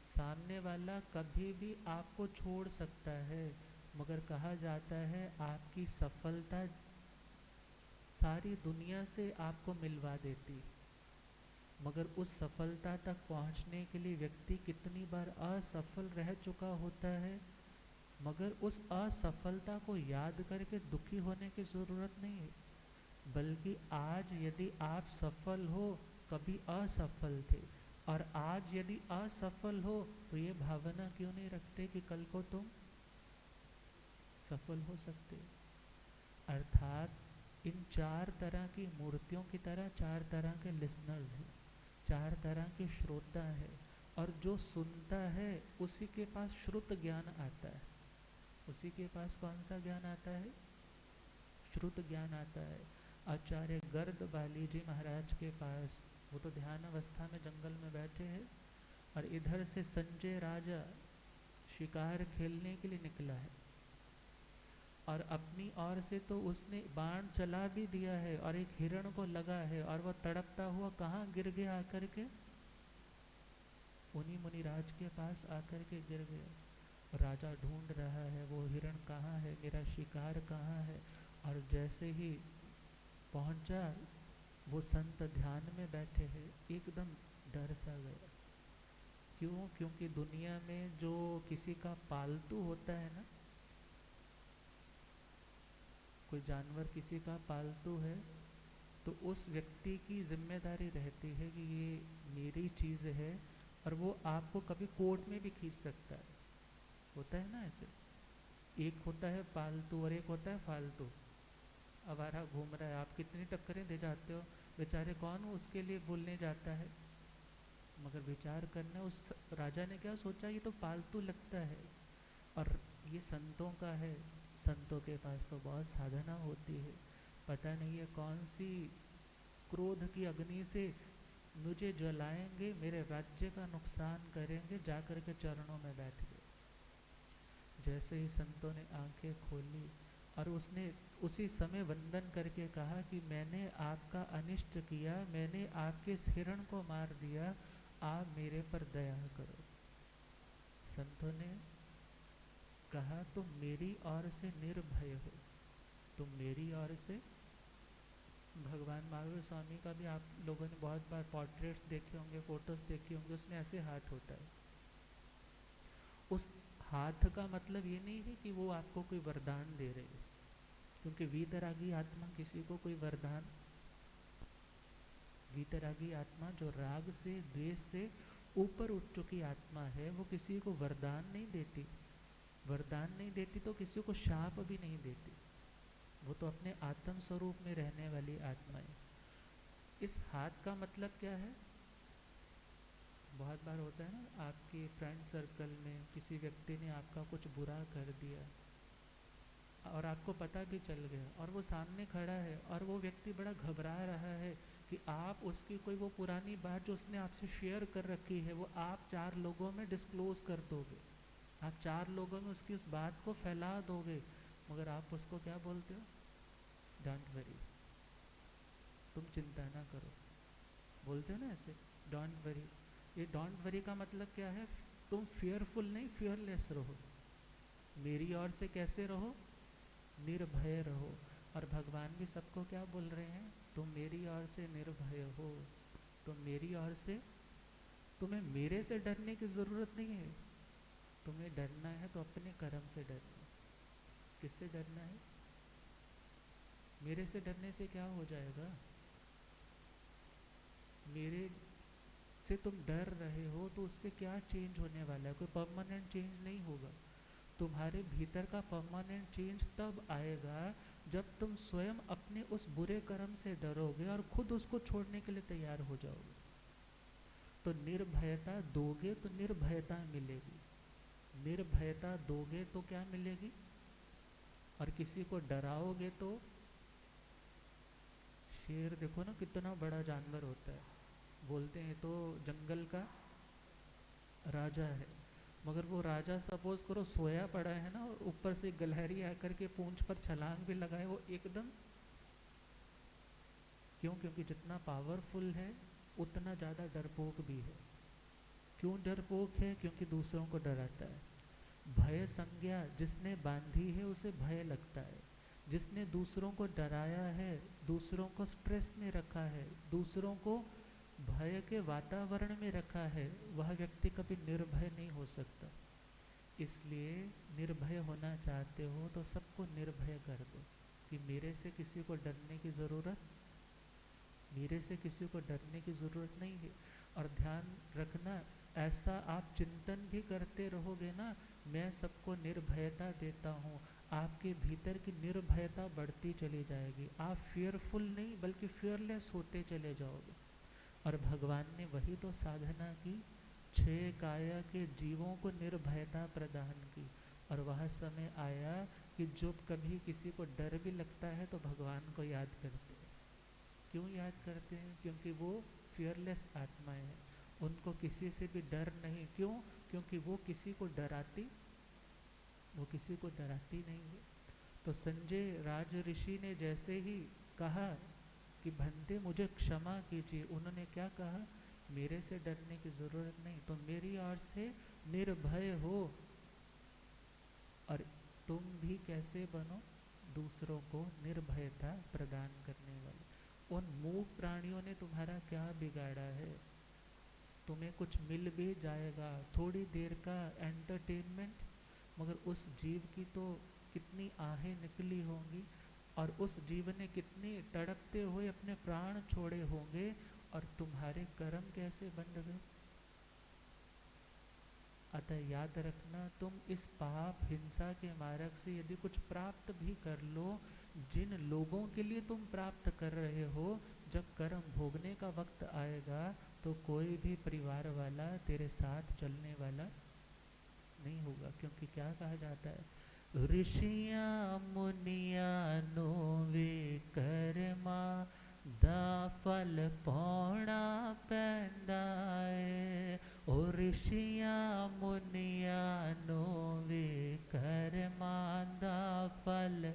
सामने वाला कभी भी आपको छोड़ सकता है, मगर कहा जाता है आपकी सफलता सारी दुनिया से आपको मिलवा देती, मगर उस सफलता तक पहुंचने के लिए व्यक्ति कितनी बार असफल रह चुका होता है। मगर उस असफलता को याद करके दुखी होने की ज़रूरत नहीं है, बल्कि आज यदि आप सफल हो, कभी असफल थे, और आज यदि असफल हो तो ये भावना क्यों नहीं रखते कि कल को तुम सफल हो सकते हो। अर्थात इन चार तरह की मूर्तियों की तरह चार तरह के लिसनर्स हैं, चार तरह के श्रोता है। और जो सुनता है उसी के पास श्रुत ज्ञान आता है। उसी के पास कौन सा ज्ञान आता है? श्रुत ज्ञान आता है। आचार्य गर्द बाली जी महाराज के पास, वो तो ध्यान अवस्था में जंगल में बैठे हैं, और इधर से संजय राजा शिकार खेलने के लिए निकला है, और अपनी ओर से तो उसने बाण चला भी दिया है और एक हिरण को लगा है, और वह तड़पता हुआ कहाँ गिर गया आकर के? उन्हीं मुनिराज के पास आकर के गिर गया। राजा ढूंढ रहा है वो हिरण कहाँ है, मेरा शिकार कहाँ है। और जैसे ही पहुंचा, वो संत ध्यान में बैठे हैं, एकदम डर सा गया। क्यों? क्योंकि दुनिया में जो किसी का पालतू होता है ना, कोई जानवर किसी का पालतू है, तो उस व्यक्ति की जिम्मेदारी रहती है कि ये मेरी चीज़ है, और वो आपको कभी कोर्ट में भी खींच सकता है। होता है ना ऐसे, एक होता है पालतू और एक होता है फालतू। आवारा घूम रहा है, आप कितनी टक्करें दे जाते हो, बेचारे कौन उसके लिए बोलने जाता है। मगर विचार करना, उस राजा ने क्या सोचा, ये तो पालतू लगता है, और ये संतों का है, संतों के पास तो बहुत साधना होती है, पता नहीं है कौन सी क्रोध की अग्नि से मुझे जलाएंगे, मेरे राज्य का नुकसान करेंगे, जाकर के चरणों में बैठ गए। जैसे ही संतों ने आंखें खोली और उसने उसी समय वंदन करके कहा कि मैंने आपका अनिष्ट किया, मैंने आपके इस हिरण को मार दिया, आप मेरे पर दया करो। संतों ने कहा तुम मेरी ओर से निर्भय हो, तुम मेरी ओर से। भगवान महावीर स्वामी का भी आप लोगों ने बहुत बार पोर्ट्रेट्स देखे होंगे, फोटोज देखे होंगे, उसमें ऐसे हाथ होता है। उस हाथ का मतलब ये नहीं है कि वो आपको कोई वरदान दे रहे हैं, क्योंकि वीतरागी आत्मा किसी को कोई वरदान, वीतरागी आत्मा जो राग से द्वेष से ऊपर उठ चुकी आत्मा है, वो किसी को वरदान नहीं देती। वरदान नहीं देती तो किसी को शाप भी नहीं देती, वो तो अपने आत्म स्वरूप में रहने वाली आत्मा है। इस हाथ का मतलब क्या है? बहुत बार होता है ना, आपके फ्रेंड सर्कल में किसी व्यक्ति ने आपका कुछ बुरा कर दिया और आपको पता भी चल गया, और वो सामने खड़ा है और वो व्यक्ति बड़ा घबरा रहा है कि आप उसकी कोई वो पुरानी बात जो उसने आपसे शेयर कर रखी है, वो आप 4 लोगों में डिस्क्लोज कर दोगे, आप 4 लोगों में उसकी उस बात को फैला दोगे। मगर आप उसको क्या बोलते हो? डोंट वरी, तुम चिंता ना करो, बोलते हो ना ऐसे, डोंट वरी। ये डोंट वरी का मतलब क्या है? तुम फियरफुल नहीं, फियरलेस रहो। मेरी ओर से कैसे रहो? निर्भय रहो। और भगवान भी सबको क्या बोल रहे हैं? तुम मेरी ओर से निर्भय हो, तुम मेरी ओर से, तुम्हें मेरे से डरने की ज़रूरत नहीं है। तुम्हें डरना है तो अपने कर्म से डरना। किससे डरना है? मेरे से डरने से क्या हो जाएगा? मेरे से तुम डर रहे हो तो उससे क्या चेंज होने वाला है? कोई परमानेंट चेंज नहीं होगा। तुम्हारे भीतर का परमानेंट चेंज तब आएगा जब तुम स्वयं अपने उस बुरे कर्म से डरोगे और खुद उसको छोड़ने के लिए तैयार हो जाओगे। तो निर्भयता दोगे तो निर्भयता मिलेगी, निर्भयता दोगे तो क्या मिलेगी? और किसी को डराओगे तो, शेर देखो ना कितना बड़ा जानवर होता है, बोलते हैं तो जंगल का राजा है, मगर वो राजा सपोज करो सोया पड़ा है ना, और ऊपर से गिलहरी आकर के पूंछ पर छलांग भी लगाए, वो एकदम, क्यों? क्योंकि जितना पावरफुल है उतना ज़्यादा डरपोक भी है। क्यों डरपोक है? क्योंकि दूसरों को डराता है। भय संज्ञा जिसने बांधी है उसे भय लगता है। जिसने दूसरों को डराया है, दूसरों को स्ट्रेस में रखा है, दूसरों को भय के वातावरण में रखा है, वह व्यक्ति कभी निर्भय नहीं हो सकता। इसलिए निर्भय होना चाहते हो तो सबको निर्भय कर दो कि मेरे से किसी को डरने की ज़रूरत, मेरे से किसी को डरने की ज़रूरत नहीं है। और ध्यान रखना, ऐसा आप चिंतन भी करते रहोगे ना, मैं सबको निर्भयता देता हूँ, आपके भीतर की निर्भयता बढ़ती चली जाएगी। आप फियरफुल नहीं बल्कि फियरलेस होते चले जाओगे। और भगवान ने वही तो साधना की, 6 काया के जीवों को निर्भयता प्रदान की। और वह समय आया कि जब कभी किसी को डर भी लगता है तो भगवान को याद करते हैं। क्यों याद करते हैं? क्योंकि वो फियरलेस आत्माएं हैं, उनको किसी से भी डर नहीं। क्यों? क्योंकि वो किसी को डराती, वो किसी को डराती नहीं है। तो संजय राज ऋषि ने जैसे ही कहा कि भंते मुझे क्षमा कीजिए, उन्होंने क्या कहा? मेरे से डरने की ज़रूरत नहीं, तो मेरी ओर से निर्भय हो। और तुम भी कैसे बनो? दूसरों को निर्भयता प्रदान करने वाले। उन मूक प्राणियों ने तुम्हारा क्या बिगाड़ा है? तुम्हें कुछ मिल भी जाएगा, थोड़ी देर का एंटरटेनमेंट, मगर उस जीव की तो कितनी आहें निकली होंगी, और उस जीव ने कितनी तड़पते हुए अपने प्राण छोड़े होंगे, और तुम्हारे कर्म कैसे बंध गए। अतः याद रखना, तुम इस पाप हिंसा के मार्ग से यदि कुछ प्राप्त भी कर लो, जिन लोगों के लिए तुम प्राप्त कर रहे हो, जब कर्म भोगने का वक्त आएगा तो कोई भी परिवार वाला तेरे साथ चलने वाला नहीं होगा। क्योंकि क्या कहा जाता है, ऋषियां मुनियां नो विकर्मा दा फल पौना पैंदा है। ओ ऋषियां मुनियां नो विकर्मा दा फल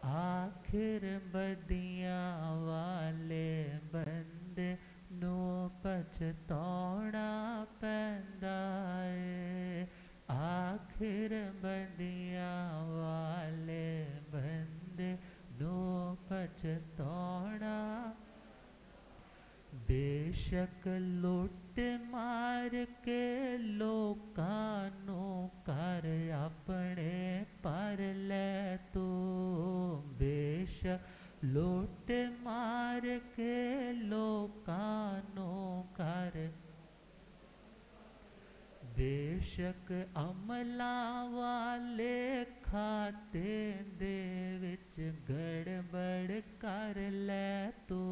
आखिर बदियां वाले बंदे नो पछतौना पैंदा है। आखिर बदियां वाले बंदे नो पछतौना। बेशक लुट मार के लोकां नू कर अपने पर ले तू। बेशक लुट मार के लोकां नू कर, बेशक अमला वाले खाते दे विच गड़बड़ कर ले तू।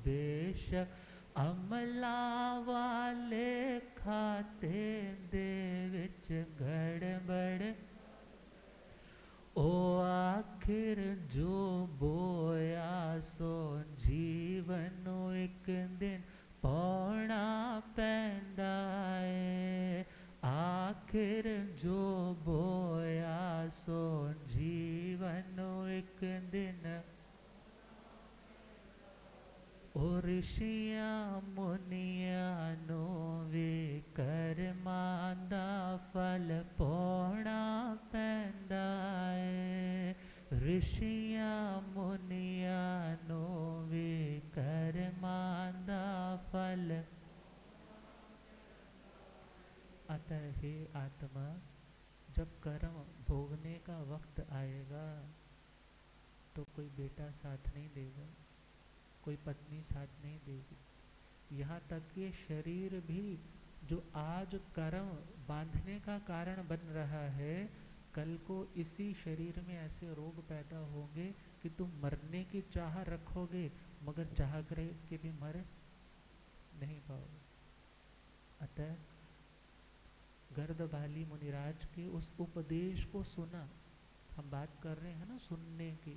बेशक अमला वाले खाते दे विच गड़बड़। ओ आखिर जो बोया सो जीवन एक दिन पौना पैंदा है। आखिर जो बोया सो जीवन एक दिन। ओ ऋषियां मुनियां नो विकर्मा दा फल पौना पैंदा है। ऋषियां मुनियां नो विकर्मा दा फल। अतः हे आत्मा, जब कर्म भोगने का वक्त आएगा तो कोई बेटा साथ नहीं देगा, कोई पत्नी साथ नहीं देगी, यहाँ तक कि शरीर भी जो आज कर्म बांधने का कारण बन रहा है, कल को इसी शरीर में ऐसे रोग पैदा होंगे कि तुम मरने की चाह रखोगे मगर चाह के भी मर नहीं पाओगे। अतः गर्दभाली मुनिराज के उस उपदेश को सुना। हम बात कर रहे हैं ना सुनने की,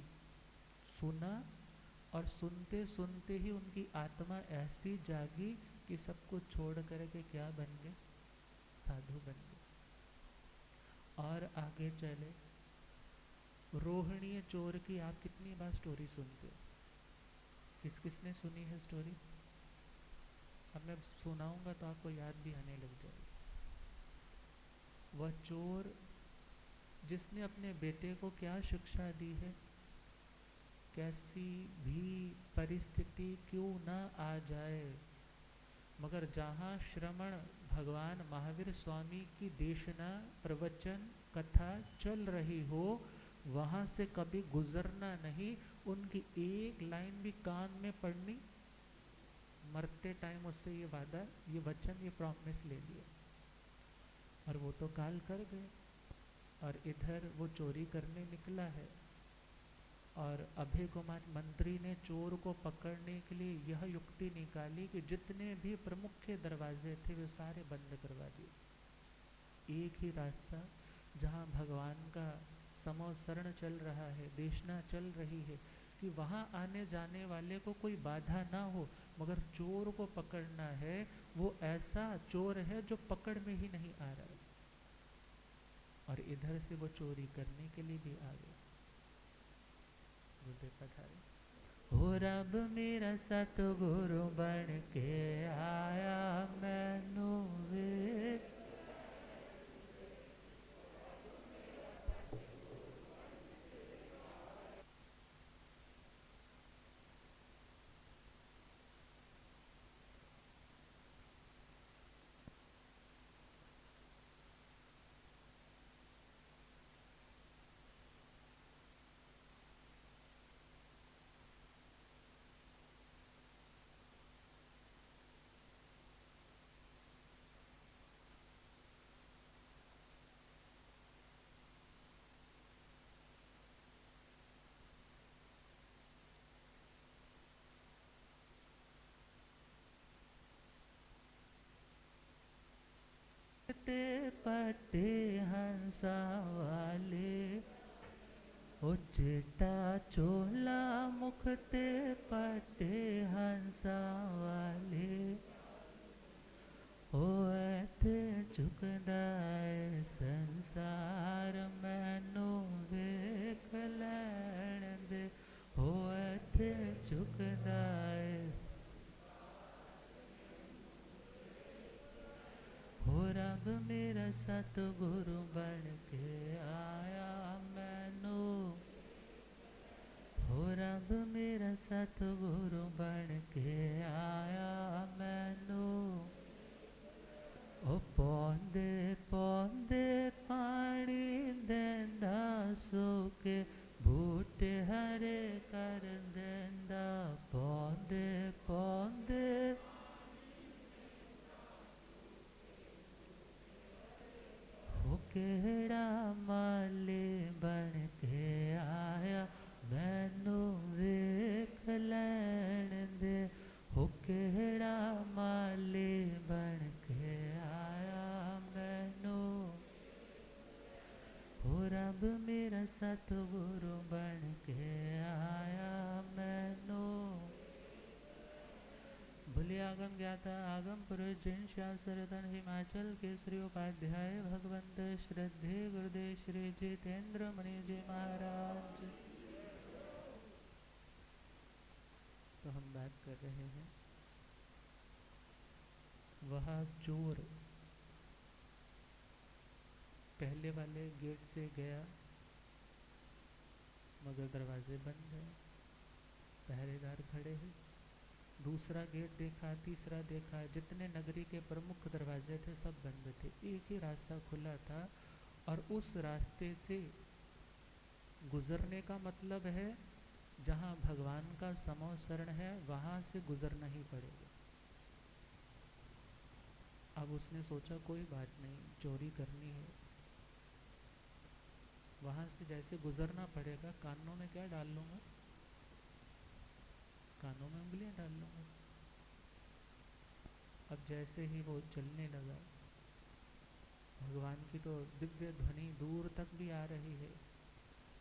सुना, और सुनते सुनते ही उनकी आत्मा ऐसी जागी कि सब कुछ छोड़ करके क्या बन गए, साधु बन गए। और आगे चले, रोहिणी चोर की आप कितनी बार स्टोरी सुनते हो? किस किसने सुनी है स्टोरी? अब मैं सुनाऊंगा तो आपको याद भी आने लग जाएगी। वह चोर जिसने अपने बेटे को क्या शिक्षा दी है, कैसी भी परिस्थिति क्यों न आ जाए, मगर जहाँ श्रवण भगवान महावीर स्वामी की देशना प्रवचन कथा चल रही हो, वहाँ से कभी गुजरना नहीं, उनकी एक लाइन भी कान में पड़नी। मरते टाइम उससे ये वादा, ये वचन, ये प्रॉमिस ले लिया, और वो तो काल कर गए। और इधर वो चोरी करने निकला है, और अभय कुमार मंत्री ने चोर को पकड़ने के लिए यह युक्ति निकाली कि जितने भी प्रमुख दरवाजे थे वे सारे बंद करवा दिए। एक ही रास्ता, जहाँ भगवान का समोसरण चल रहा है, देशना चल रही है, कि वहाँ आने जाने वाले को कोई बाधा ना हो, मगर चोर को पकड़ना है। वो ऐसा चोर है जो पकड़ में ही नहीं आ रहा है, और इधर से वो चोरी करने के लिए भी आ गया। गुरुदेव पधारे। हो रब मेरा सतगुरु बन के आया मैनू वे। मुखते पट्टे हंसा वाले, ओ चिट्टा चोला मुखते पट्टे हंसा वाले, ओ ऐथे झुकदा है संसार मैनू वेख लैण दे, ओ ऐथे झुकदा है, हो रब मेरा सतगुरु बन के आया मैनू, हो रब मेरा सतगुरु बन के आया मैनू, ओ पौंदे पौंदे पानी देंदा सूके बूटे हरे कर देंदा, पौंदे पौंदे हो केड़ा माली बन के आया मैनू वेख लैण दे, हो केड़ा माली बन के आया मैनू, हो रब मेरा सतगुरु बन के आया मैनू। भूले आगम ज्ञाता आगम पुरुष जिन शास्त्रधन हिमाचल के श्री उपाध्याय भगवंत श्रद्धे गुरुदेव श्री जितेंद्र मणि जी महाराज। तो हम बात कर रहे हैं वह चोर पहले वाले गेट से गया मगर दरवाजे बंद हैं, पहरेदार खड़े हैं। दूसरा गेट देखा, तीसरा देखा, जितने नगरी के प्रमुख दरवाजे थे सब बंद थे, एक ही रास्ता खुला था और उस रास्ते से गुजरने का मतलब है जहाँ भगवान का समो शरण है वहाँ से गुजरना ही पड़ेगा। अब उसने सोचा कोई बात नहीं, चोरी करनी है, वहाँ से जैसे गुजरना पड़ेगा, कानों में क्या डाल लूँगा, कानों में उंगलियां डाल लूँगा। अब जैसे ही वो चलने लगा, भगवान की तो दिव्य ध्वनि दूर तक भी आ रही है,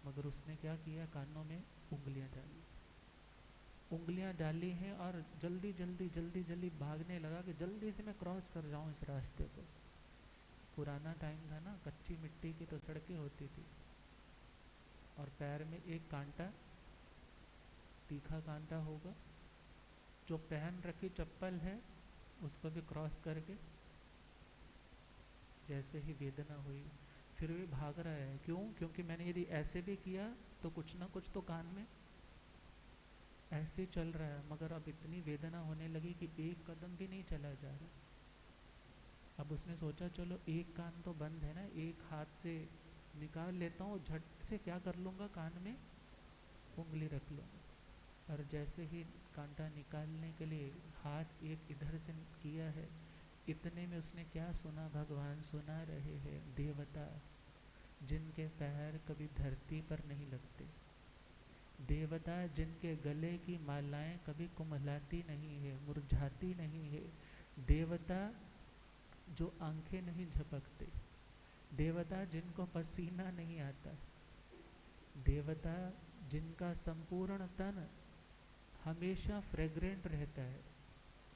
मगर उसने क्या किया, कानों में उंगलियां डाली, उंगलियां डाली हैं और जल्दी जल्दी जल्दी जल्दी भागने लगा कि जल्दी से मैं क्रॉस कर जाऊं इस रास्ते को। पुराना टाइम था ना, कच्ची मिट्टी की तो सड़कें होती थी और पैर में एक कांटा, तीखा कांटा होगा, जो पहन रखी चप्पल है उसको भी क्रॉस करके जैसे ही वेदना हुई, फिर भी भाग रहा है। क्यों? क्योंकि मैंने यदि ऐसे भी किया तो कुछ ना कुछ तो कान में ऐसे चल रहा है, मगर अब इतनी वेदना होने लगी कि एक कदम भी नहीं चला जा रहा। अब उसने सोचा चलो एक कान तो बंद है ना, एक हाथ से निकाल लेता हूँ, झट से क्या कर लूँगा, कान में उंगली रख लूँगा। और जैसे ही कांटा निकालने के लिए हाथ एक इधर से किया है, इतने में उसने क्या सुना, भगवान सुना रहे हैं, देवता जिनके पैर कभी धरती पर नहीं लगते, देवता जिनके गले की मालाएं कभी कुम्हलाती नहीं है, मुरझाती नहीं है, देवता जो आंखें नहीं झपकते, देवता जिनको पसीना नहीं आता, देवता जिनका संपूर्ण तन हमेशा फ्रेग्रेंट रहता है,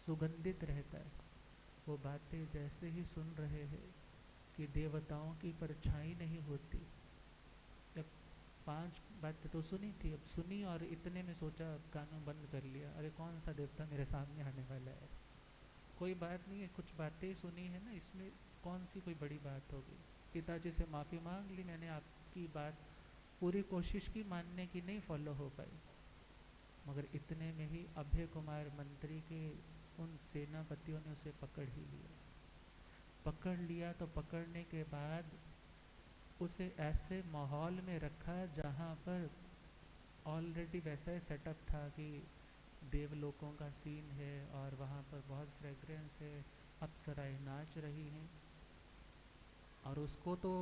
सुगंधित रहता है, वो बातें जैसे ही सुन रहे हैं कि देवताओं की परछाई नहीं होती। जब 5 बातें तो सुनी थी, अब सुनी और इतने में सोचा कानों बंद कर लिया, अरे कौन सा देवता मेरे सामने आने वाला है, कोई बात नहीं है, कुछ बातें सुनी है ना, इसमें कौन सी कोई बड़ी बात होगी। पिताजी से माफ़ी मांग ली मैंने, आपकी बात पूरी कोशिश की मानने की, नहीं फॉलो हो पाई, मगर इतने में ही अभय कुमार मंत्री के उन सेनापतियों ने उसे पकड़ ही लिया। पकड़ लिया तो पकड़ने के बाद उसे ऐसे माहौल में रखा जहाँ पर ऑलरेडी वैसा ही सेटअप था कि देवलोकों का सीन है और वहाँ पर बहुत फ्रेग्रेंस है, अप्सराएं नाच रही हैं, और उसको तो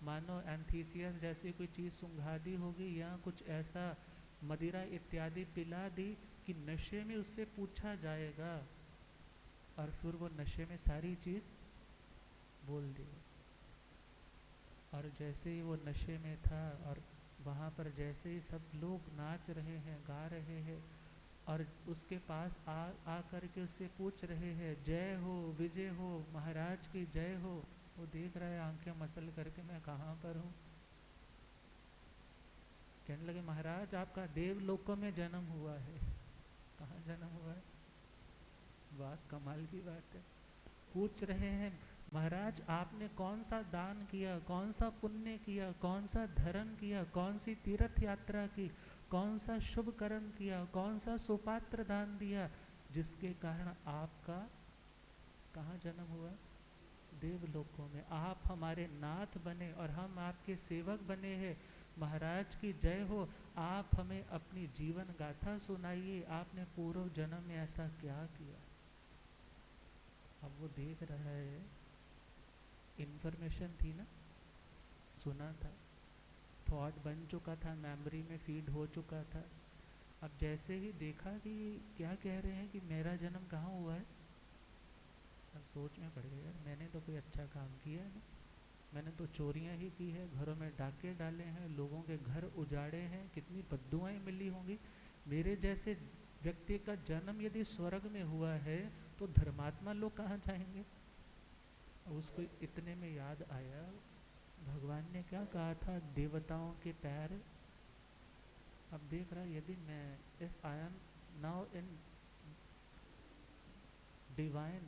मानो एंथीसियस जैसी कोई चीज़ सुंघा दी होगी या कुछ ऐसा मदिरा इत्यादि पिला दी कि नशे में उससे पूछा जाएगा और फिर वो नशे में सारी चीज़ बोल दिया। और जैसे ही वो नशे में था और वहाँ पर जैसे ही सब लोग नाच रहे हैं, गा रहे हैं, और उसके पास आ कर के उससे पूछ रहे हैं, जय हो, विजय हो, महाराज की जय हो। वो देख रहा है आंखें मसल करके, मैं कहाँ पर हूँ। कहने लगे, महाराज आपका देवलोकों में जन्म हुआ है। कहाँ जन्म हुआ है? बात कमाल की बात है। पूछ रहे हैं, महाराज आपने कौन सा दान किया, कौन सा पुण्य किया, कौन सा धर्म किया, कौन सी तीर्थ यात्रा की, कौन सा शुभ कर्म किया, कौन सा सुपात्र दान दिया, जिसके कारण आपका कहाँ जन्म हुआ? देवलोकों में। आप हमारे नाथ बने और हम आपके सेवक बने हैं। महाराज की जय हो। आप हमें अपनी जीवन गाथा सुनाइए, आपने पूर्व जन्म में ऐसा क्या किया। अब वो देख रहा है, इन्फॉर्मेशन थी ना, सुना था, थॉट बन चुका था, मेमोरी में फीड हो चुका था। अब जैसे ही देखा कि क्या कह रहे हैं कि मेरा जन्म कहाँ हुआ है, अब सोच में पड़ गया, यार मैंने तो कोई अच्छा काम किया नहीं, मैंने तो चोरियां ही की है, घरों में डाके डाले हैं, लोगों के घर उजाड़े हैं, कितनी बद्दुआएं मिली होंगी। मेरे जैसे व्यक्ति का जन्म यदि स्वर्ग में हुआ है तो धर्मात्मा लोग कहाँ जाएंगे। उसको इतने में याद आया, भगवान ने क्या कहा था, देवताओं के पैर। अब देख रहा, यदि मैं, if I am now in divine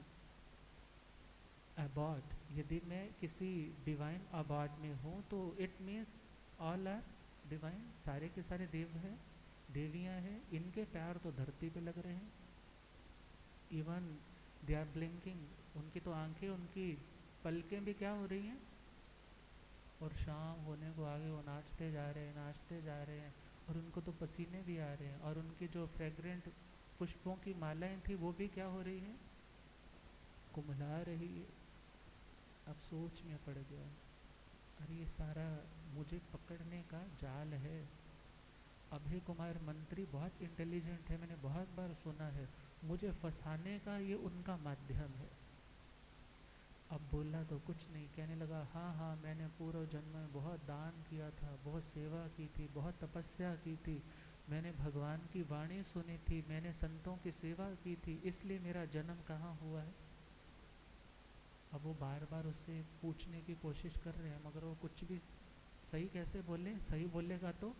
abode, यदि मैं किसी डिवाइन अबॉर्ड में हूँ तो it means all are divine, सारे के सारे देव हैं, देवियाँ हैं, इनके पैर तो धरती पे लग रहे हैं। इवन दे आर ब्लिंकिंग, उनकी तो आंखें, उनकी पलकें भी क्या हो रही हैं। और शाम होने को आगे वो नाचते जा रहे हैं, नाचते जा रहे हैं, और उनको तो पसीने भी आ रहे हैं, और उनकी जो फ्रेग्रेंट पुष्पों की मालाएं थी वो भी क्या हो रही हैं, कुमला रही है। अब सोच में पड़ गया, अरे ये सारा मुझे पकड़ने का जाल है। अभय कुमार मंत्री बहुत इंटेलिजेंट है, मैंने बहुत बार सुना है, मुझे फंसाने का ये उनका माध्यम है। अब बोला तो कुछ नहीं, कहने लगा, हाँ हाँ मैंने पूर्व जन्म में बहुत दान किया था, बहुत सेवा की थी, बहुत तपस्या की थी, मैंने भगवान की वाणी सुनी थी, मैंने संतों की सेवा की थी, इसलिए मेरा जन्म कहाँ हुआ है। अब वो बार बार उससे पूछने की कोशिश कर रहे हैं, मगर वो कुछ भी सही कैसे बोले, सही बोलेगा तो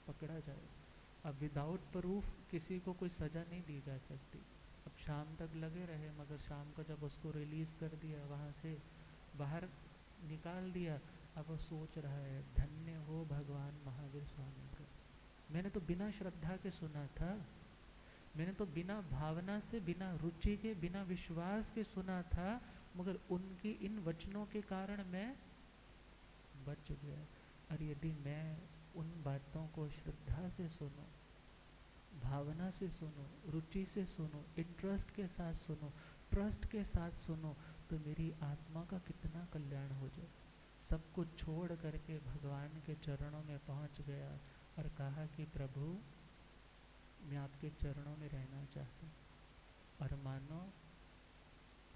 पकड़ा जाए। अब विदाउट प्रूफ किसी को कोई सज़ा नहीं दी जा सकती। अब शाम तक लगे रहे, मगर शाम को जब उसको रिलीज़ कर दिया, वहाँ से बाहर निकाल दिया, अब वो सोच रहा है, धन्य हो भगवान महावीर स्वामी का, मैंने तो बिना श्रद्धा के सुना था, मैंने तो बिना भावना से, बिना रुचि के, बिना विश्वास के सुना था, मगर उनकी इन वचनों के कारण मैं बच गया। और यदि मैं उन बातों को श्रद्धा से सुनूं, भावना से सुनो, रुचि से सुनो, इंटरेस्ट के साथ सुनो, ट्रस्ट के साथ सुनो, तो मेरी आत्मा का कितना कल्याण हो जाए। सब कुछ छोड़ करके भगवान के चरणों में पहुंच गया और कहा कि प्रभु मैं आपके चरणों में रहना चाहता हूँ। और मानो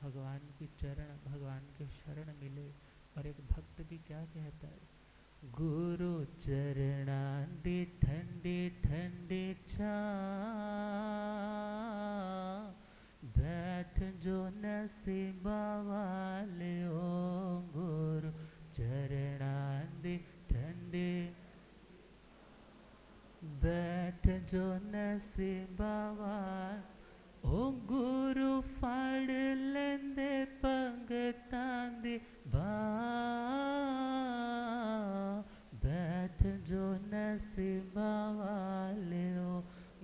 भगवान की चरण, भगवान के शरण मिले। और एक भक्त भी क्या कहता है, गुरु चरणां दी ठंडी ठंडी छां, बैठ जो नसीबा वाले ओ, गुरु चरणां दी ठंडी, बैठ जो नसीबा वाले ओ, गुरु फाड़ लेंदे पंगतां दी बांह, बैठ जो नसीबा वाले ओ,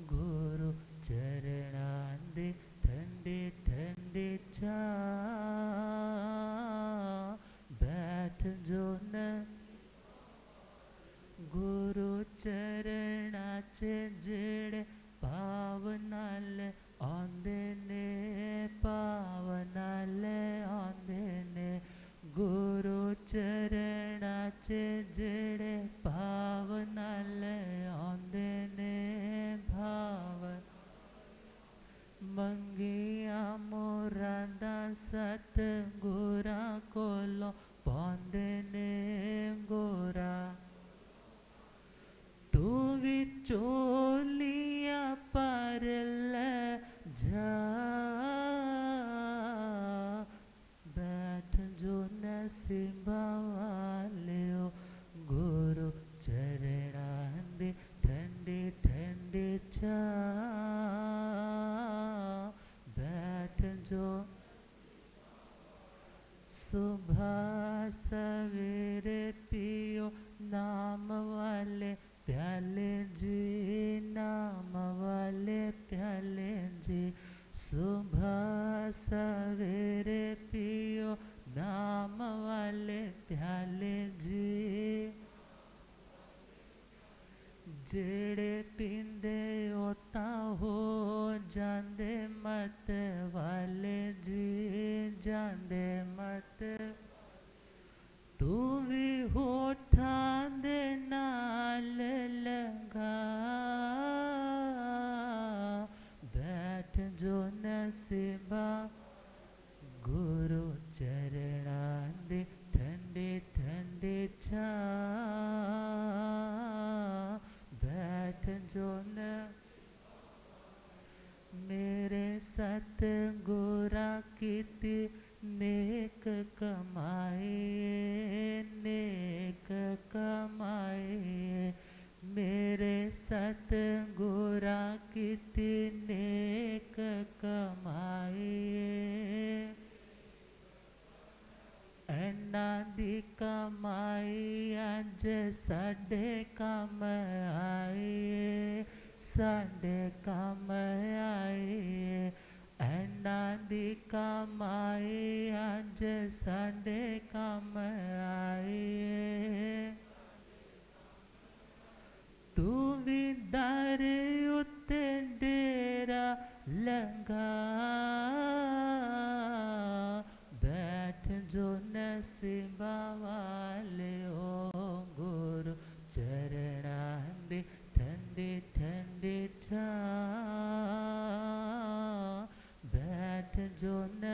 गुरु चरणां दी ठंडी ठंडी छां, बैठ जो न गुरु चरणां च जेड़े पावनाल आंदे ने, पावनाल आंदे ने, गुरु चरणां च जेड़े पावनाल आंदे ने, भावन मंगिया मुरादा सत गुरा चोलिया पर ले जा, बैठ जो नसीबा वालियो गुरु चरणां दे ठंडे ठंडे चा, बैठ जो सुबह सवेरे पियो नाम वाले प्याले जी, नाम वाले प्याले जी, सुबह सवेरे पियो नाम वाले प्याले जी, जेड़े पींदे ओता हो जांदे मत वाले जी, जांदे मत, तू भी होठां दे नाल लगा, बैठ जो नसीबा गुरु चरणां दे ठंडे ठंडे चा, बैठ जो न मेरे सतगुरा कीती नेक कमाए, नेक कमाए, मेरे सतगुरा कीती नेक कमाए, ऐना दी कमाई अज साडे काम आए, साडे काम आए, ऐना दी कमाई अज साडे काम आए, तू भी दर उत्ते डेरा लगा, बैठ जो नसीबा वाले ओ गुरु चरणां दे ठंडे ठंडे चा, बैठ जो न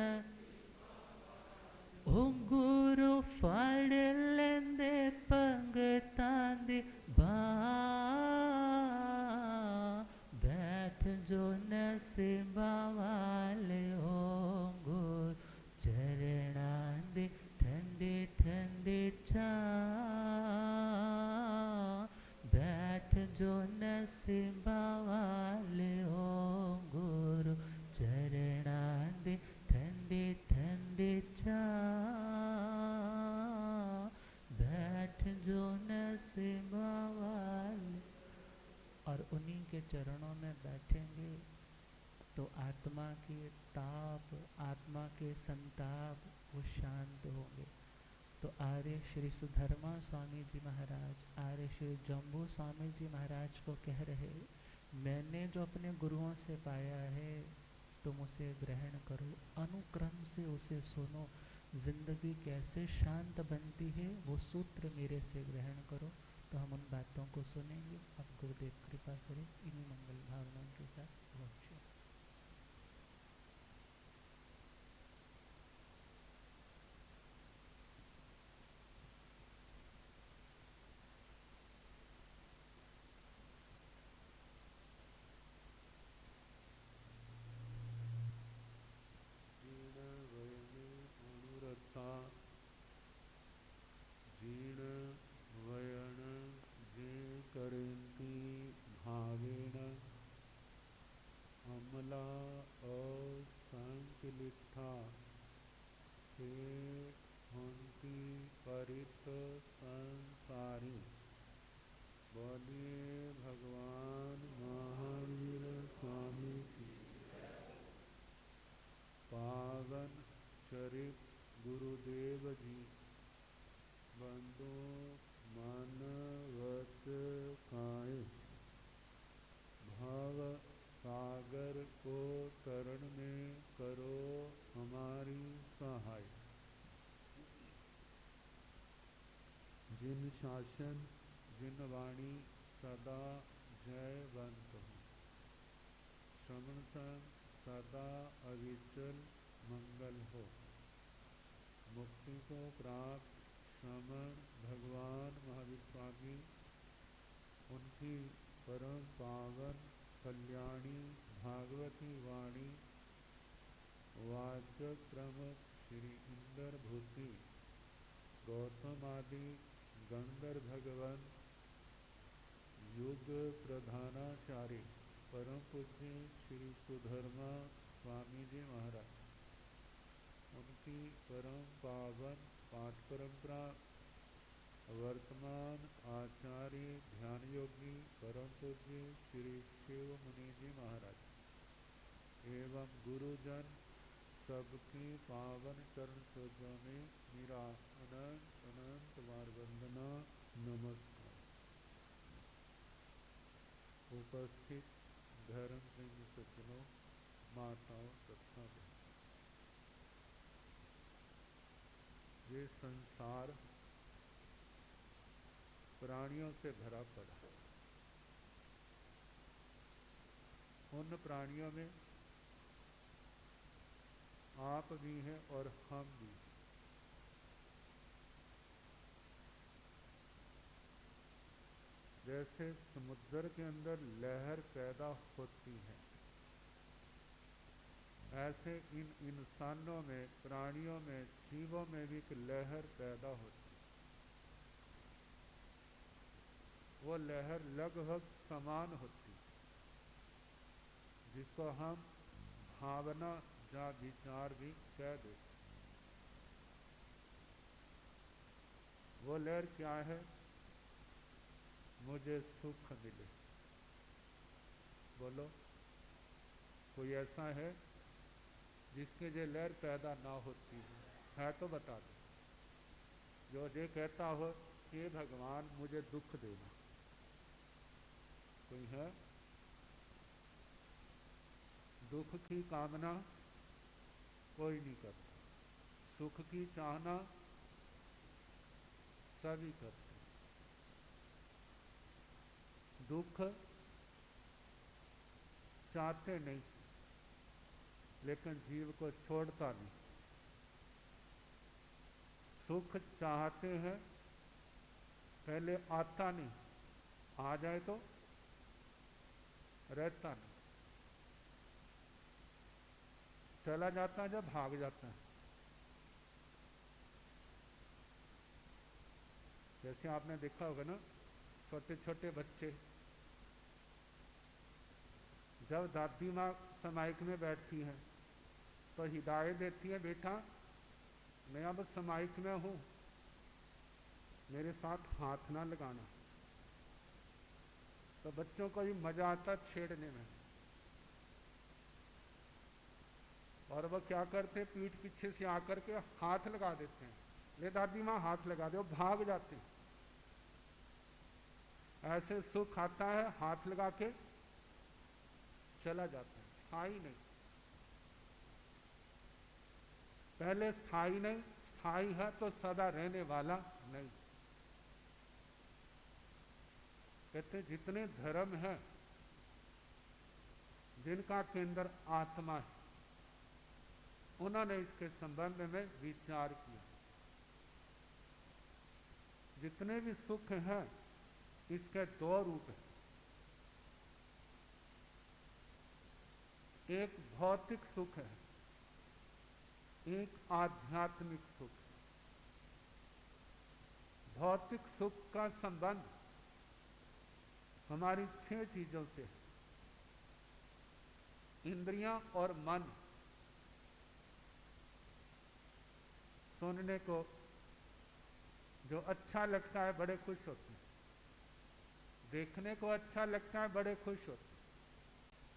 ओ गुरु फड़ लेंदे पंगतां दी बांह, बैठ जो नसीबा वाले ओ गुरु चरणां दे ठंडे ठंडे चा, बैठ जो नसीबा वाले ओ गुरु चरणां दे ठंडे ठंडे चा, बैठ जो नसीबा वाले। और उन्हीं के चरणों में बैठेंगे तो आत्मा के ताप, आत्मा के संताप वो शांत होंगे। तो आर्य श्री सुधर्मा स्वामी जी महाराज, आर्य श्री जम्बू स्वामी जी महाराज को कह रहे, मैंने जो अपने गुरुओं से पाया है तुम उसे ग्रहण करो, अनुक्रम से उसे सुनो, जिंदगी कैसे शांत बनती है वो सूत्र मेरे से ग्रहण करो। तो हम उन बातों को सुनेंगे। अब गुरुदेव कृपा करें इन्हीं मंगल भावनाओं के साथ। जीर्ण वयन जे करंती भावेन, अमला असंकलिठा ते हंती परित संसारी। बोलिए भगवान महावीर स्वामी की। पावन चरित गुरुदेव जी, बंदो मानवत काए, भाव सागर को तरण में करो हमारी सहाय। जिन शासन जिन वाणी सदा जयवंत हो, श्रवण संग सदा अविचल मंगल हो। मुक्ति को प्राप्त श्रमण भगवान महावीर स्वामी, उनकी परम पावन कल्याणी भागवती वाणी वाचक्रम श्री इंदर भूति गौतम आदि गंधर भगवन युग प्रधानाचार्य परम पूज्य श्री सुधर्मा स्वामी जी महाराज, उनकी परम पावन पाठ परंपरा वर्तमान आचार्य ध्यान योगी परम पूज्य श्री शिव मुनि जी महाराज एवं गुरुजन सबकी पावन चरण सरोजों में मेरा अनंत अनंत बार वंदना नमस्कार। उपस्थित धर्म प्रेमी सज्जनों, माताओं तथा बहनों, ये संसार प्राणियों से भरा पड़ा है। उन प्राणियों में आप भी हैं और हम भी। जैसे समुद्र के अंदर लहर पैदा होती है, ऐसे इन इंसानों में, प्राणियों में, जीवों में भी एक लहर पैदा होती है। वो लहर लगभग समान होती है, जिसको हम भावना या विचार भी कह देते हैं। वो लहर क्या है? मुझे सुख मिले। बोलो, कोई ऐसा है जिसके ये लहर पैदा ना होती है तो बता दो। जो ये कहता हो कि भगवान मुझे दुख देना, कोई है? दुख की कामना कोई नहीं करता, सुख की चाहना सभी करते। दुख चाहते नहीं, लेकिन जीव को छोड़ता नहीं। सुख चाहते हैं, पहले आता नहीं, आ जाए तो रहता नहीं, चला जाता है जब भाग जाता है। जैसे आपने देखा होगा ना, छोटे छोटे बच्चे जब दादी माँ समाइक में बैठती है तो हिदायत देती है, बेटा मैं अब समाइक में हूं, मेरे साथ हाथ ना लगाना। तो बच्चों को ही मजा आता छेड़ने में, और वह क्या करते, पीठ पीछे से आकर के हाथ लगा देते हैं। ले दादी माँ हाथ लगा दे, वो भाग जाते हैं। ऐसे सुख आता है, हाथ लगा के चला जाता है, स्थायी नहीं। पहले स्थायी नहीं, स्थायी है तो सदा रहने वाला नहीं। कहते जितने धर्म है जिनका केंद्र आत्मा है, उन्होंने इसके संबंध में विचार किया। जितने भी सुख हैं इसके दो रूप हैं, एक भौतिक सुख है, एक आध्यात्मिक सुख है। भौतिक सुख का संबंध हमारी 6 चीजों से है, इंद्रियां और मन। सुनने को जो अच्छा लगता है बड़े खुश होते हैं, देखने को अच्छा लगता है बड़े खुश होते हैं,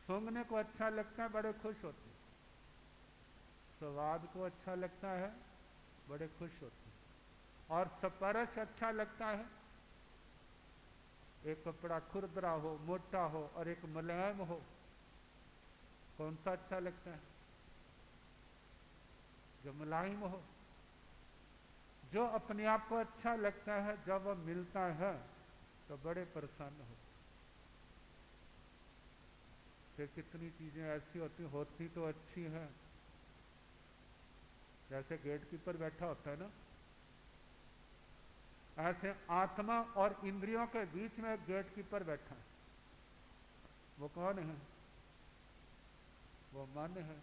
सूंघने को अच्छा लगता है बड़े खुश होते हैं, स्वाद को अच्छा लगता है बड़े खुश होते हैं, और स्पर्श अच्छा लगता है। एक कपड़ा खुरदरा हो, मोटा हो, और एक मुलायम हो, कौन सा अच्छा लगता है? जो मुलायम हो। जो अपने आप को अच्छा लगता है, जब वह मिलता है तो बड़े प्रसन्न होते। फिर कितनी चीजें ऐसी होती तो अच्छी है। जैसे गेट कीपर बैठा होता है ना, ऐसे आत्मा और इंद्रियों के बीच में गेट कीपर बैठा है। वो कौन है? वो मन है।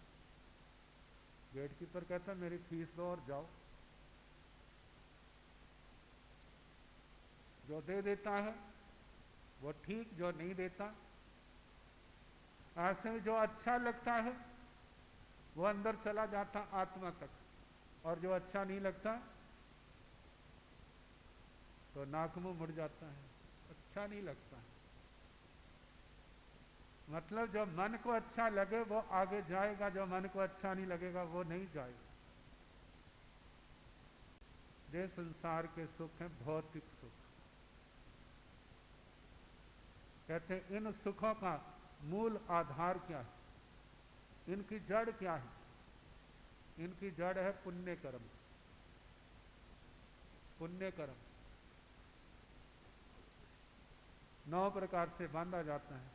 गेट कीपर कहता मेरी फीस दो और जाओ। जो दे देता है वो ठीक, जो नहीं देता। ऐसे में जो अच्छा लगता है वो अंदर चला जाता आत्मा तक, और जो अच्छा नहीं लगता तो नाक मुंह मुड़ जाता है, अच्छा नहीं लगता है। मतलब जो मन को अच्छा लगे वो आगे जाएगा, जो मन को अच्छा नहीं लगेगा वो नहीं जाएगा। ये संसार के सुख हैं भौतिक सुख। कहते हैं इन सुखों का मूल आधार क्या है, इनकी जड़ क्या है? इनकी जड़ है पुण्य कर्म। पुण्य कर्म 9 प्रकार से बांधा जाता है।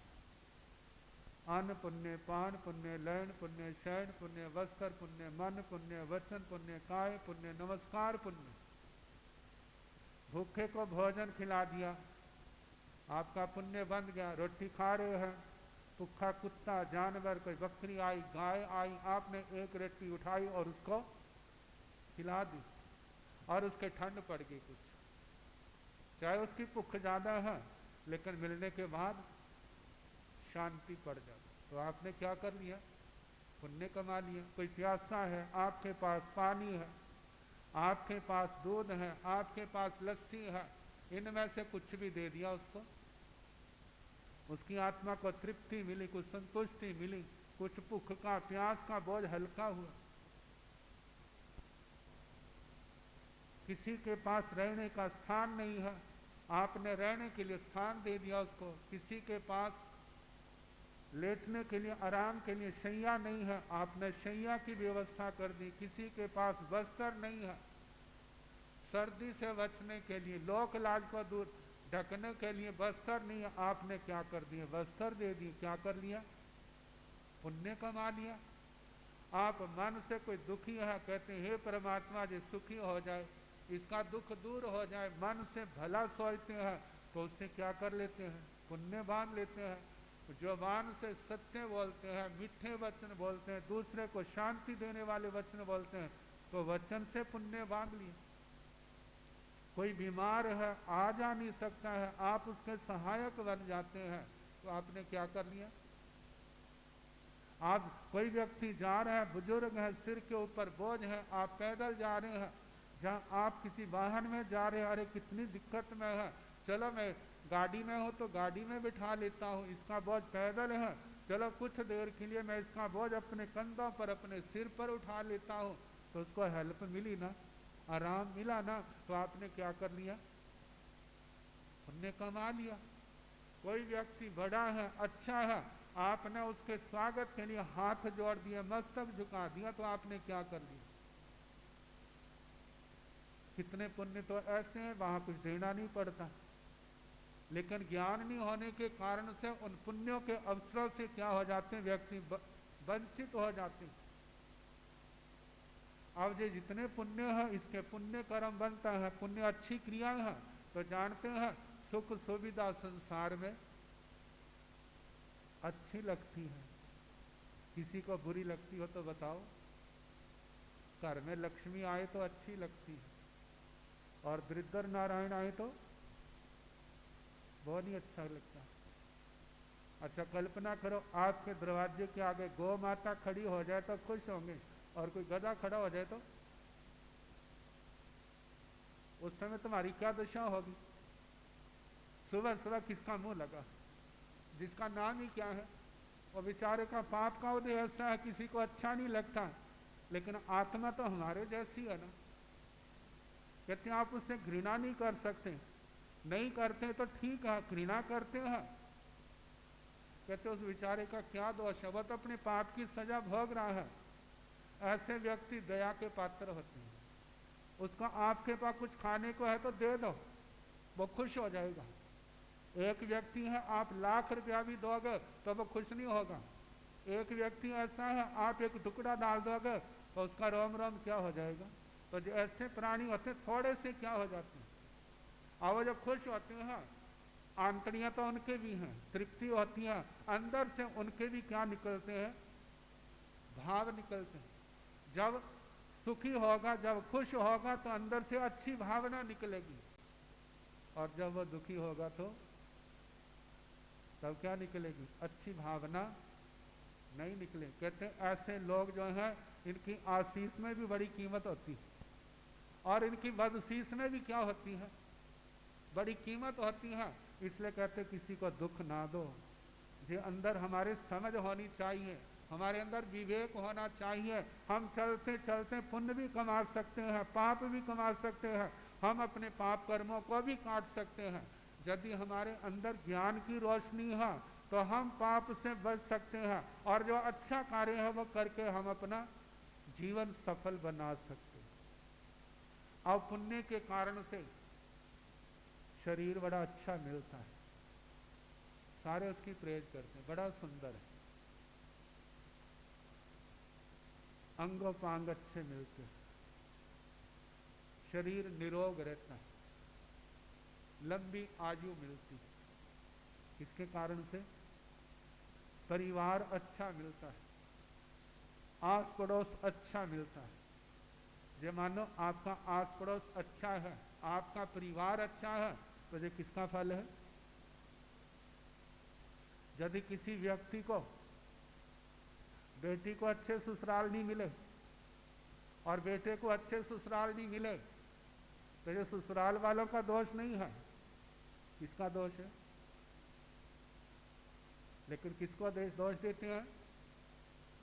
अन्न पुण्य, पान पुण्य, लयन पुण्य, शयन पुण्य, वस्त्र पुण्य, मन पुण्य, वचन पुण्य, काय पुण्य, नमस्कार पुण्य। भूखे को भोजन खिला दिया, आपका पुण्य बन गया। रोटी खा रहे हैं, भूखा कुत्ता, जानवर, कोई बकरी आई, गाय आई, आपने एक रोटी उठाई और उसको खिला दी, और उसके ठंड पड़ गई कुछ, चाहे उसकी भूख ज्यादा है लेकिन मिलने के बाद शांति पड़ जाती, तो आपने क्या कर लिया? पुण्य कमा लिया। कोई प्यासा है, आपके पास पानी है, आपके पास दूध है, आपके पास लस्सी है, इनमें से कुछ भी दे दिया उसको, उसकी आत्मा को तृप्ति मिली, कुछ संतुष्टि मिली, कुछ भूख का प्यास का बोझ हल्का हुआ। किसी के पास रहने का स्थान नहीं है, आपने रहने के लिए स्थान दे दिया उसको। किसी के पास लेटने के लिए, आराम के लिए शैया नहीं है, आपने शैया की व्यवस्था कर दी। किसी के पास वस्त्र नहीं है, सर्दी से बचने के लिए, लोक लाज को दूर ढकने के लिए वस्त्र नहीं है, आपने क्या कर दिए? वस्त्र दे दिए। क्या कर लिया? पुण्य कमा लिया। आप मन से कोई दुखी है, कहते हैं हे परमात्मा जी सुखी हो जाए, इसका दुख दूर हो जाए, मन से भला सोचते हैं तो उससे क्या कर लेते हैं? पुण्य बांध लेते हैं। जुबान से सत्य बोलते हैं, मीठे वचन बोलते हैं, दूसरे को शांति देने वाले वचन बोलते हैं, तो वचन से पुण्य बांध लिए। कोई बीमार है, आ जा नहीं सकता है, आप उसके सहायक बन जाते हैं, तो आपने क्या कर लिया? आप कोई व्यक्ति जा रहा है, बुजुर्ग है, सिर के ऊपर बोझ है, आप पैदल जा रहे हैं, जहाँ आप किसी वाहन में जा रहे हैं, अरे कितनी दिक्कत में है, चलो मैं गाड़ी में हूँ तो गाड़ी में बिठा लेता हूँ, इसका बोझ पैदल है, चलो कुछ देर के लिए मैं इसका बोझ अपने कंधों पर, अपने सिर पर उठा लेता हूँ, तो उसको हेल्प मिली ना, आराम मिला ना, तो आपने क्या कर लिया? पुण्य कमा लिया। कोई व्यक्ति बड़ा है, अच्छा है, आपने उसके स्वागत के लिए हाथ जोड़ दिए, मस्तक झुका दिया, तो आपने क्या कर लिया? कितने पुण्य तो ऐसे हैं वहां कुछ देना नहीं पड़ता, लेकिन ज्ञान नहीं होने के कारण से उन पुण्यों के अवसरों से क्या हो जाते हैं? व्यक्ति वंचित हो जाते हैं। अब ये जितने पुण्य है, इसके पुण्य कर्म बनता है, पुण्य अच्छी क्रिया है, तो जानते हैं सुख सुविधा संसार में अच्छी लगती है। किसी को बुरी लगती हो तो बताओ? घर में लक्ष्मी आए तो अच्छी लगती है, और दरिद्र नारायण आए तो बहुत ही अच्छा लगता है। अच्छा कल्पना करो, आपके दरवाजे के आगे गौ माता खड़ी हो जाए तो खुश होंगे, और कोई गधा खड़ा हो जाए तो उस समय तुम्हारी क्या दशा होगी? सुबह सुबह किसका मुंह लगा, जिसका नाम ही क्या है, और बेचारे का पाप का उदय ऐसा है, किसी को अच्छा नहीं लगता, लेकिन आत्मा तो हमारे जैसी है ना। कहते हैं आप उससे घृणा नहीं कर सकते, नहीं करते तो ठीक है, घृणा करते हैं, कहते उस बेचारे का क्या दोष है, वो तो अपने पाप की सजा भोग रहा है। ऐसे व्यक्ति दया के पात्र होते हैं। उसको आपके पास कुछ खाने को है तो दे दो, वो खुश हो जाएगा। एक व्यक्ति है, आप लाख रुपया भी दोगे तो वो खुश नहीं होगा। एक व्यक्ति ऐसा है, आप एक टुकड़ा डाल दोगे तो उसका रोम रोम क्या हो जाएगा। तो जो ऐसे प्राणी होते हैं थोड़े से क्या हो जाते हैं, और वो जो खुश होते हैं आंतड़ियां तो उनके भी हैं, तृप्ति होती है, अंदर से उनके भी क्या निकलते हैं, भाव निकलते हैं। जब सुखी होगा, जब खुश होगा तो अंदर से अच्छी भावना निकलेगी, और जब वो दुखी होगा तो तब क्या निकलेगी, अच्छी भावना नहीं निकले। कहते हैं ऐसे लोग जो हैं इनकी आशीष में भी बड़ी कीमत होती है, और इनकी बदशीष में भी क्या होती है, बड़ी कीमत होती है। इसलिए कहते किसी को दुख ना दो। ये अंदर हमारे समझ होनी चाहिए, हमारे अंदर विवेक होना चाहिए। हम चलते चलते पुण्य भी कमा सकते हैं, पाप भी कमा सकते हैं, हम अपने पाप कर्मों को भी काट सकते हैं। यदि हमारे अंदर ज्ञान की रोशनी है तो हम पाप से बच सकते हैं, और जो अच्छा कार्य है वो करके हम अपना जीवन सफल बना सकते हैं। और पुण्य के कारण से शरीर बड़ा अच्छा मिलता है, सारे उसकी प्रेज करते हैं, बड़ा सुंदर है, अंगों पांग अच्छे मिलते हैं, शरीर निरोग रहता है, लंबी आयु मिलती है। इसके कारण से परिवार अच्छा मिलता है, आस पड़ोस अच्छा मिलता है। जे मानो आपका आस पड़ोस अच्छा है, आपका परिवार अच्छा है, तो ये किसका फल है। यदि किसी व्यक्ति को बेटी को अच्छे ससुराल नहीं मिले और बेटे को अच्छे ससुराल नहीं मिले, तो ये ससुराल वालों का दोष नहीं है, किसका दोष है। लेकिन किसको दोष देते हैं,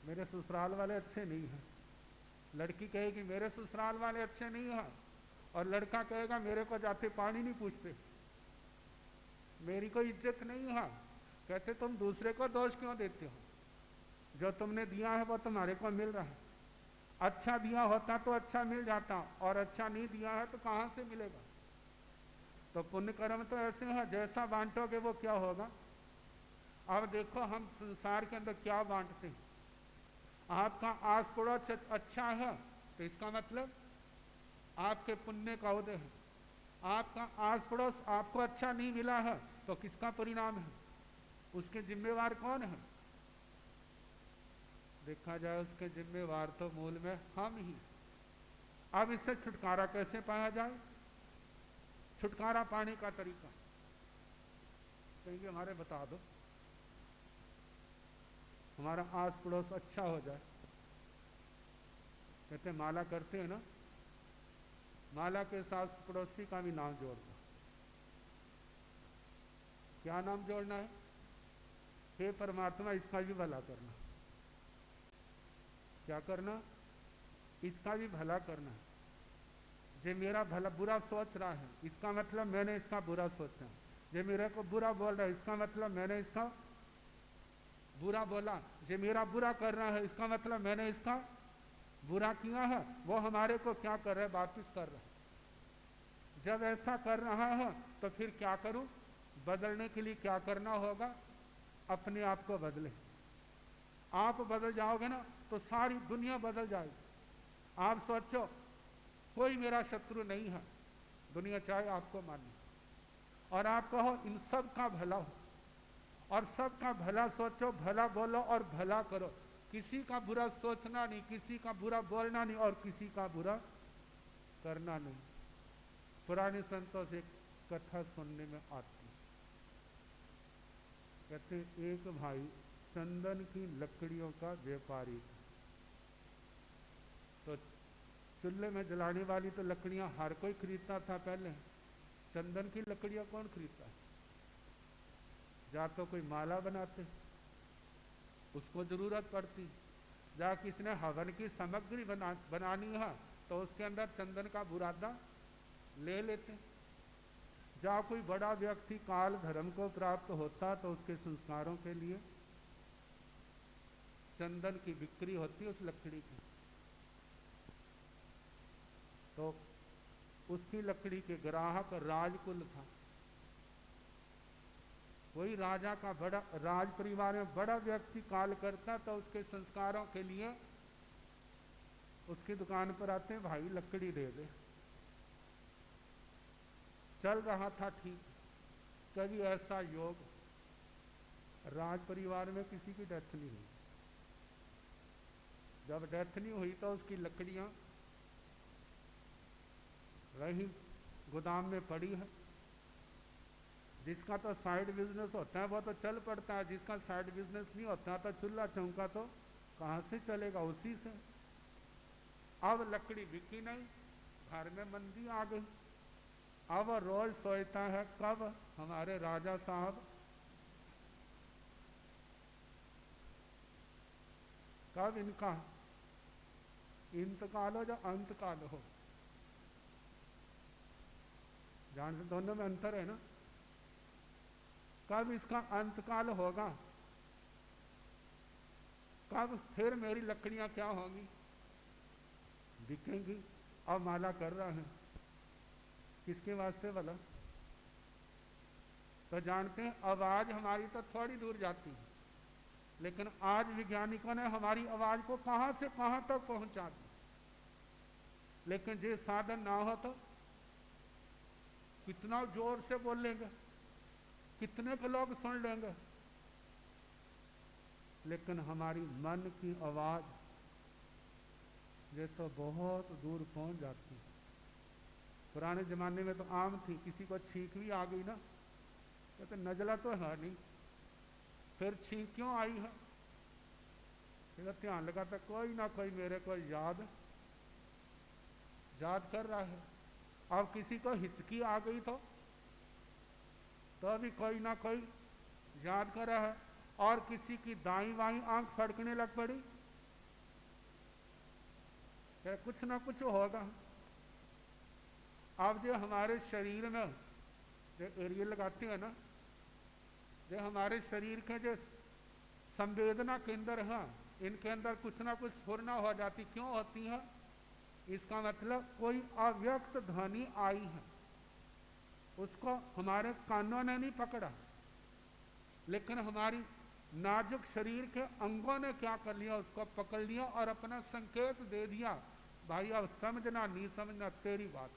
मेरे ससुराल वाले अच्छे नहीं हैं। लड़की कहेगी मेरे ससुराल वाले अच्छे नहीं हैं, और लड़का कहेगा मेरे को जाते पानी नहीं पूछते, मेरी कोई इज्जत नहीं है। कहते तुम दूसरे को दोष क्यों देते हो, जो तुमने दिया है वो तुम्हारे को मिल रहा है। अच्छा दिया होता तो अच्छा मिल जाता, और अच्छा नहीं दिया है तो कहां से मिलेगा। तो पुण्य कर्म तो ऐसे है, जैसा बांटोगे वो क्या होगा। अब देखो हम संसार के अंदर क्या बांटते हैं, आपका आस पड़ोस अच्छा है तो इसका मतलब आपके पुण्य का उदय है। आपका आस पड़ोस आपको अच्छा नहीं मिला है तो किसका परिणाम है, उसके जिम्मेवार कौन है। देखा जाए उसके जिम्मेवार तो मूल में हम ही। अब इससे छुटकारा कैसे पाया जाए, छुटकारा पाने का तरीका कहेंगे हमारे बता दो, हमारा आस पड़ोस अच्छा हो जाए। कहते माला करते हैं ना, माला के साथ पड़ोसी का भी नाम जोड़ दो। क्या नाम जोड़ना है, हे परमात्मा इसका भी भला करना। क्या करना, इसका भी भला करना है। जे मेरा भला बुरा सोच रहा है इसका मतलब मैंने इसका बुरा सोचा, जे मेरे को बुरा बोल रहा है इसका मतलब मैंने इसका बुरा बोला, जे मेरा बुरा कर रहा है इसका मतलब मैंने इसका बुरा किया है। वो हमारे को क्या कर रहा है, वापिस कर रहा है। जब ऐसा कर रहा है तो फिर क्या करूं, बदलने के लिए क्या करना होगा, अपने आप को बदले। आप बदल जाओगे ना तो सारी दुनिया बदल जाएगी। आप सोचो कोई मेरा शत्रु नहीं है, दुनिया चाहे आपको माने, और आप कहो इन सब का भला हो, और सबका भला सोचो, भला बोलो और भला करो। किसी का बुरा सोचना नहीं, किसी का बुरा बोलना नहीं, और किसी का बुरा करना नहीं। पुराने संतों से कथा सुनने में आती, कहते एक भाई चंदन की लकड़ियों का व्यापारी था। तो चूल्हे में जलाने वाली तो लकड़ियां हर कोई खरीदता था पहले, चंदन की लकड़ियां कौन खरीदता है। जा तो कोई माला बनाते, उसको जरूरत पड़ती, जा किसी ने हवन की सामग्री बनानी है तो उसके अंदर चंदन का बुरादा ले लेते। जा कोई बड़ा व्यक्ति काल धर्म को प्राप्त होता तो उसके संस्कारों के लिए चंदन की बिक्री होती उस लकड़ी की। तो उसकी लकड़ी के ग्राहक राजकुल था, कोई राजा का बड़ा राज परिवार में बड़ा व्यक्ति काल करता तो उसके संस्कारों के लिए उसकी दुकान पर आते, भाई लकड़ी दे दे। चल रहा था ठीक, कभी ऐसा योग, राज परिवार में किसी की डेथ नहीं हुई। जब डेथ नहीं हुई तो उसकी लकड़ियां वही गोदाम में पड़ी है। जिसका तो साइड बिजनेस होता है वो तो चल पड़ता है, जिसका साइड बिजनेस नहीं होता तो चूल्हा चौका तो कहाँ से चलेगा, उसी से। अब लकड़ी बिकी नहीं, घर में मंदी आ गई। अब रोज सोचता है कब हमारे राजा साहब, कब इनका इंतकाल हो या अंतकाल हो। जान से दोनों में अंतर है ना। कब इसका अंतकाल होगा, कब फिर मेरी लकड़ियां क्या होंगी, बिकेंगी। अब माला कर रहा है किसके वास्ते भला। तो जानते हैं आवाज हमारी तो थोड़ी दूर जाती है, लेकिन आज वैज्ञानिकों ने हमारी आवाज को कहां से कहां तक पहुंचा दी। लेकिन ये साधन ना हो तो कितना जोर से बोलेंगे, कितने के लोग सुन लेंगे। लेकिन हमारी मन की आवाज ये तो बहुत दूर पहुंच जाती है। पुराने जमाने में तो आम थी, किसी को छींक भी आ गई ना, कहते नजला तो है नहीं, फिर छींक क्यों आई है। ध्यान लगाता कोई ना कोई मेरे को याद कर रहा है। अब किसी को हिचकी आ गई तो भी कोई ना कोई याद कर रहा है। और किसी की दाईं बाईं आंख फड़कने लग पड़ी, कुछ ना कुछ होगा। अब जो हमारे शरीर में जो एरिया लगाते हैं ना, जो हमारे शरीर के जो संवेदना केंद्र हैं, इनके अंदर कुछ ना कुछ स्फुरना हो जाती। क्यों होती है? इसका मतलब कोई अव्यक्त ध्वनि आई है, उसको हमारे कानों ने नहीं पकड़ा, लेकिन हमारी नाजुक शरीर के अंगों ने क्या कर लिया, उसको पकड़ लिया और अपना संकेत दे दिया, भाई अब समझना नहीं समझना तेरी बात।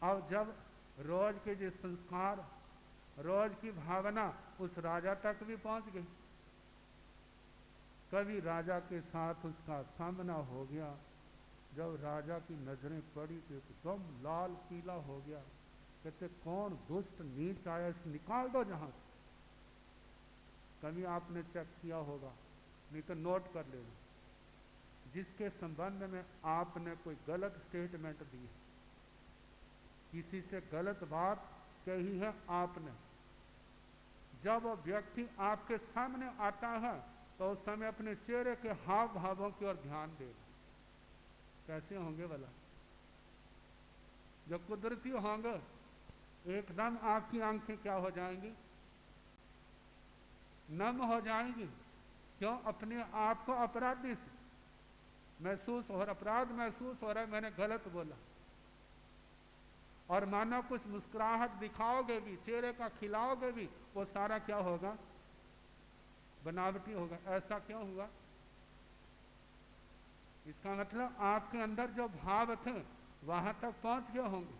अब जब रोज के जो संस्कार, रोज की भावना उस राजा तक भी पहुंच गई। कभी राजा के साथ उसका सामना हो गया, जब राजा की नजरें पड़ी तो एकदम लाल पीला हो गया। कहते कौन दुष्ट नीच आया, इस निकाल दो जहां से। कभी आपने चेक किया होगा, नहीं तो नोट कर लेना, जिसके संबंध में आपने कोई गलत स्टेटमेंट दी है, किसी से गलत बात कही है आपने, जब वो व्यक्ति आपके सामने आता है तो उस समय अपने चेहरे के हाव भावों की ओर ध्यान देगा। कैसे होंगे भला? जो कुदरती होंगे, एकदम आपकी आंखें क्या हो जाएंगी, नम हो जाएंगी। क्यों? अपने आप को अपराधी से महसूस हो रहा, अपराध महसूस हो रहा है, मैंने गलत बोला। और मानो कुछ मुस्कुराहट दिखाओगे भी, चेहरे का खिलाओगे भी, वो सारा क्या होगा, बनावटी होगा। ऐसा क्यों हुआ? इसका मतलब आपके अंदर जो भाव थे वहां तक पहुंच गए होंगे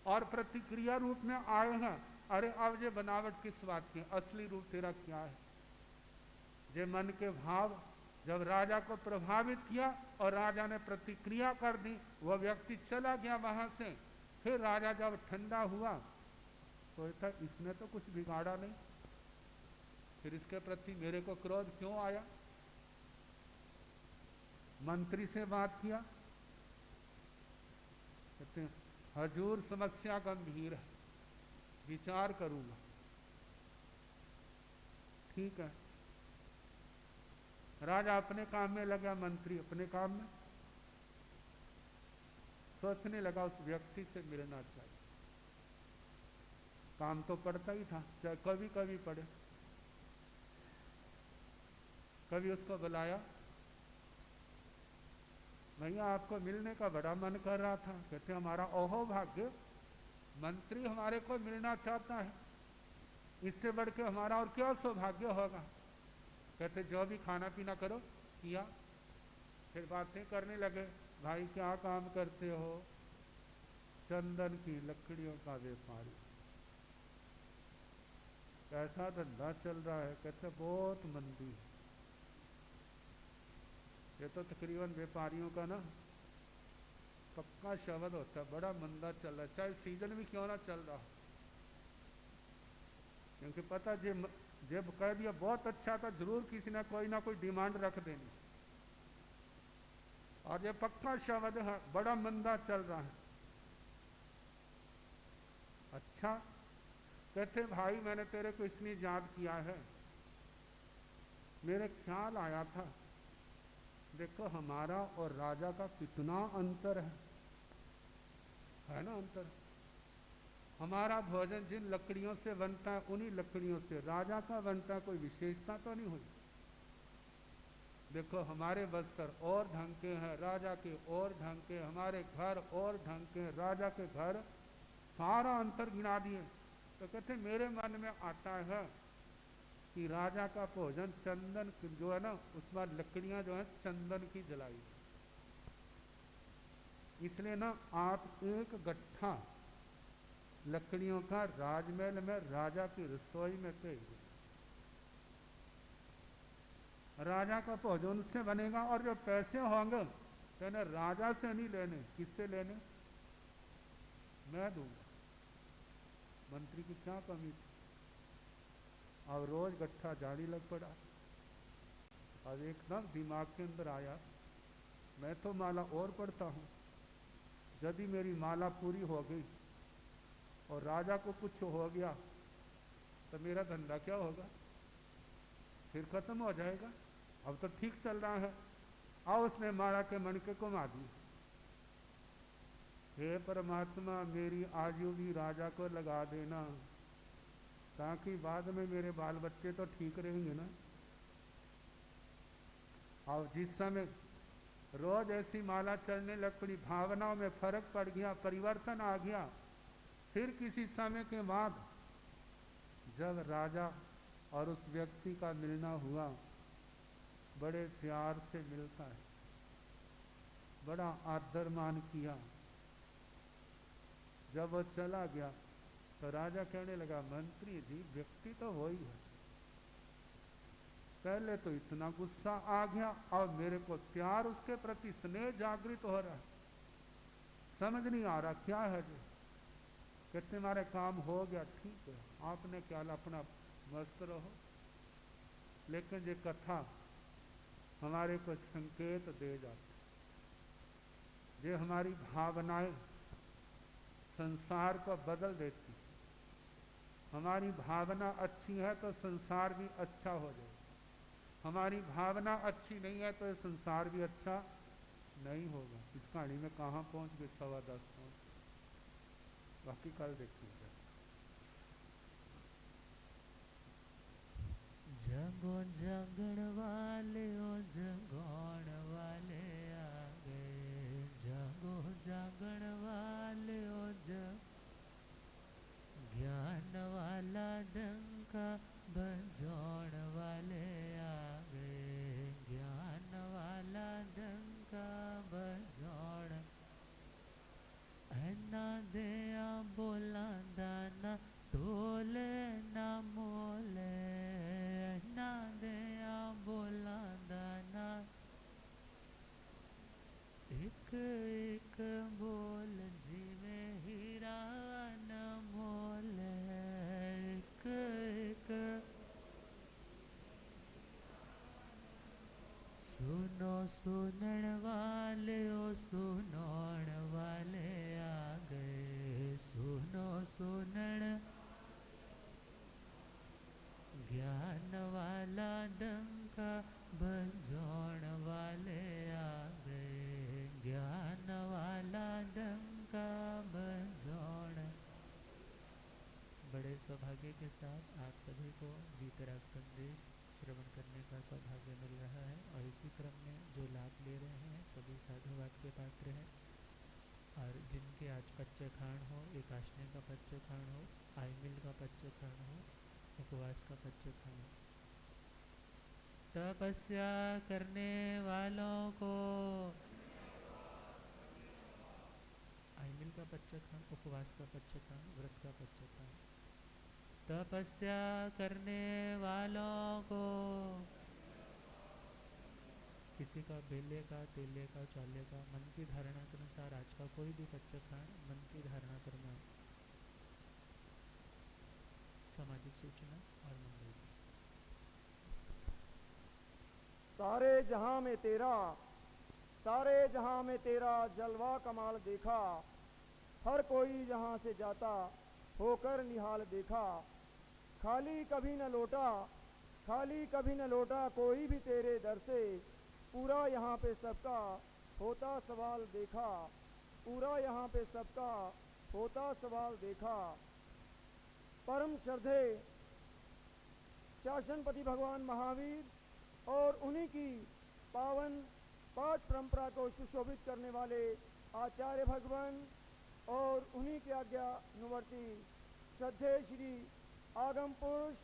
और प्रतिक्रिया रूप में आए हैं। अरे अब ये बनावट किस बात की, असली रूप तेरा क्या है? ये मन के भाव जब राजा को प्रभावित किया और राजा ने प्रतिक्रिया कर दी, वह व्यक्ति चला गया वहां से। फिर राजा जब ठंडा हुआ तो इसने तो कुछ बिगाड़ा नहीं, फिर इसके प्रति मेरे को क्रोध क्यों आया? मंत्री से बात किया, कहते हैं हजूर समस्या गंभीर है, विचार करूंगा। ठीक है, राजा अपने काम में लगा, मंत्री अपने काम में। सोचने लगा उस व्यक्ति से मिलना चाहिए। काम तो पड़ता ही था, चाहे कभी कभी पड़े। कभी उसको बुलाया, भैया आपको मिलने का बड़ा मन कर रहा था। कहते हमारा ओहो भाग्य, मंत्री हमारे को मिलना चाहता है, इससे बढ़ के हमारा और क्या सौभाग्य होगा। कहते जो भी खाना पीना करो। किया, फिर बातें करने लगे, भाई क्या काम करते हो, चंदन की लकड़ियों का व्यापारी। कैसा धंधा चल रहा है? कहते बहुत मंदी। ये तो तकरीबन व्यापारियों का ना पक्का शब्द होता है, बड़ा मंदा चल रहा है, चाहे सीजन भी क्यों ना चल रहा, क्योंकि पता जब कह दिया बहुत अच्छा था, जरूर किसी ने कोई ना कोई डिमांड रख देनी। और ये पक्का शब्द है, बड़ा मंदा चल रहा है। अच्छा, कहते भाई मैंने तेरे को इसलिए याद किया है, मेरे ख्याल आया था, देखो हमारा और राजा का कितना अंतर है ना अंतर। हमारा भोजन जिन लकड़ियों से बनता है उन्हीं लकड़ियों से राजा का बनता है, कोई विशेषता तो नहीं हुई। देखो हमारे बस्तर और ढंग के हैं, राजा के और ढंग के, हमारे घर और ढंग के, राजा के घर, सारा अंतर गिना दिए। तो कहते मेरे मन में आता है कि राजा का भोजन चंदन जो है ना, उसमें लकड़ियां जो है चंदन की जलाई, इसलिए ना आप एक गट्ठा लकड़ियों का राजमहल में राजा की रसोई में भेज दो, राजा का भोजन उनसे बनेगा। और जो पैसे होंगे कहने राजा से नहीं लेने, किससे लेने? मैं दूंगा। मंत्री की क्या कमी थी? अब रोज गट्ठा जारी लग पड़ा। अब एकदम दिमाग के अंदर आया, मैं तो माला और पढ़ता हूँ, यदि मेरी माला पूरी हो गई और राजा को कुछ हो गया तो मेरा धंधा क्या होगा? फिर खत्म हो जाएगा। अब तो ठीक चल रहा है। और उसने माला के मणके को मार दिया। हे परमात्मा, मेरी आयु भी राजा को लगा देना, ताकि बाद में मेरे बाल बच्चे तो ठीक रहेंगे ना। और जिस समय रोज ऐसी माला चलने लग पड़ी, भावनाओं में फर्क पड़ गया, परिवर्तन आ गया। फिर किसी समय के बाद जब राजा और उस व्यक्ति का मिलना हुआ, बड़े प्यार से मिलता है, बड़ा आदर मान किया। जब वो चला गया तो राजा कहने लगा, मंत्री जी व्यक्ति तो वही है, पहले तो इतना गुस्सा आ गया और मेरे को प्यार उसके प्रति स्नेह जागृत हो रहा है, समझ नहीं आ रहा क्या है जो। कहते हमारे काम हो गया, ठीक है, आपने क्या अपना मस्त रहो। लेकिन ये कथा हमारे को संकेत दे जाती, ये हमारी भावनाएं संसार को बदल देती। हमारी भावना अच्छी है तो संसार भी अच्छा हो जाए, हमारी भावना अच्छी नहीं है तो ये संसार भी अच्छा नहीं होगा। इस कहानी में कहाँ पहुँच गए? 10:15 पहुँच, बाकी कल देखिएगा। जगो जगण वाले ओ जगौण वाले आ गए, जगो जगण वाले ओ ज्ञान वाला डंका बजौण वाले आ गए, ज्ञान वाला डंका बजौण। ना दया बोला दाना ढोले ना मोले, ना दया बोला दाना एक एक बोल जीवे हीरा न मोल, एक एक सुनो सुनण वाले ओ सुनौण वाले आ गए, सुनो सुनण ज्ञान वाला डंका बजौण वाले आ गए, ज्ञान वाला डंका बजौण। बड़े सौभाग्य के साथ आप सभी को वीतराग संदेश श्रवण करने का सौभाग्य मिल रहा है, और इसी क्रम में जो लाभ ले रहे हैं सभी साधुवाद के पात्र हैं। और जिनके आज पच्चखाण हो, एकाशनी का पच्चखाण हो, आईमिल का पच्चखाण हो, उपवास का पच्चखाण हो, तपस्या करने वालों को आईमिल का पच्चीखान, उपवास का पच्चीखान, व्रत का पच्चीखान। तपस्या करने वालों को किसी का बेले का, तेले का, चौले का, मन की धारणा के अनुसार आज का कोई भी पच्चीखान मन की धारणा करना। सामाजिक सूचना और मंगल। सारे जहां में तेरा, सारे जहां में तेरा जलवा कमाल देखा, हर कोई जहां से जाता होकर निहाल देखा। खाली कभी न लौटा, खाली कभी न लौटा कोई भी तेरे दर से, पूरा यहाँ पे सबका होता सवाल देखा, पूरा यहाँ पे सबका होता सवाल देखा। परम श्रद्धे शासनपति भगवान महावीर और उन्हीं की पावन पाठ परंपरा को सुशोभित करने वाले आचार्य भगवान और उन्हीं के आज्ञानुवर्ती श्रद्धेय श्री आगम पुरुष,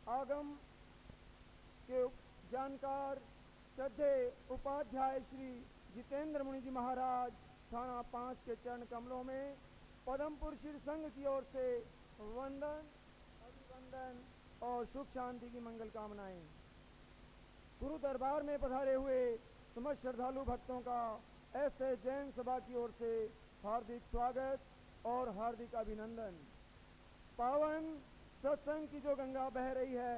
आगम के जानकार श्रद्धेय उपाध्याय श्री जितेंद्र मुनि जी महाराज थाना 5 के चरण कमलों में पदमपुर श्री संघ की ओर से वंदन, अभिवंदन और सुख शांति की मंगल कामनाएं। गुरु दरबार में पधारे हुए समस्त श्रद्धालु भक्तों का ऐसे जैन सभा की ओर से हार्दिक स्वागत और हार्दिक अभिनंदन। पावन सत्संग की जो गंगा बह रही है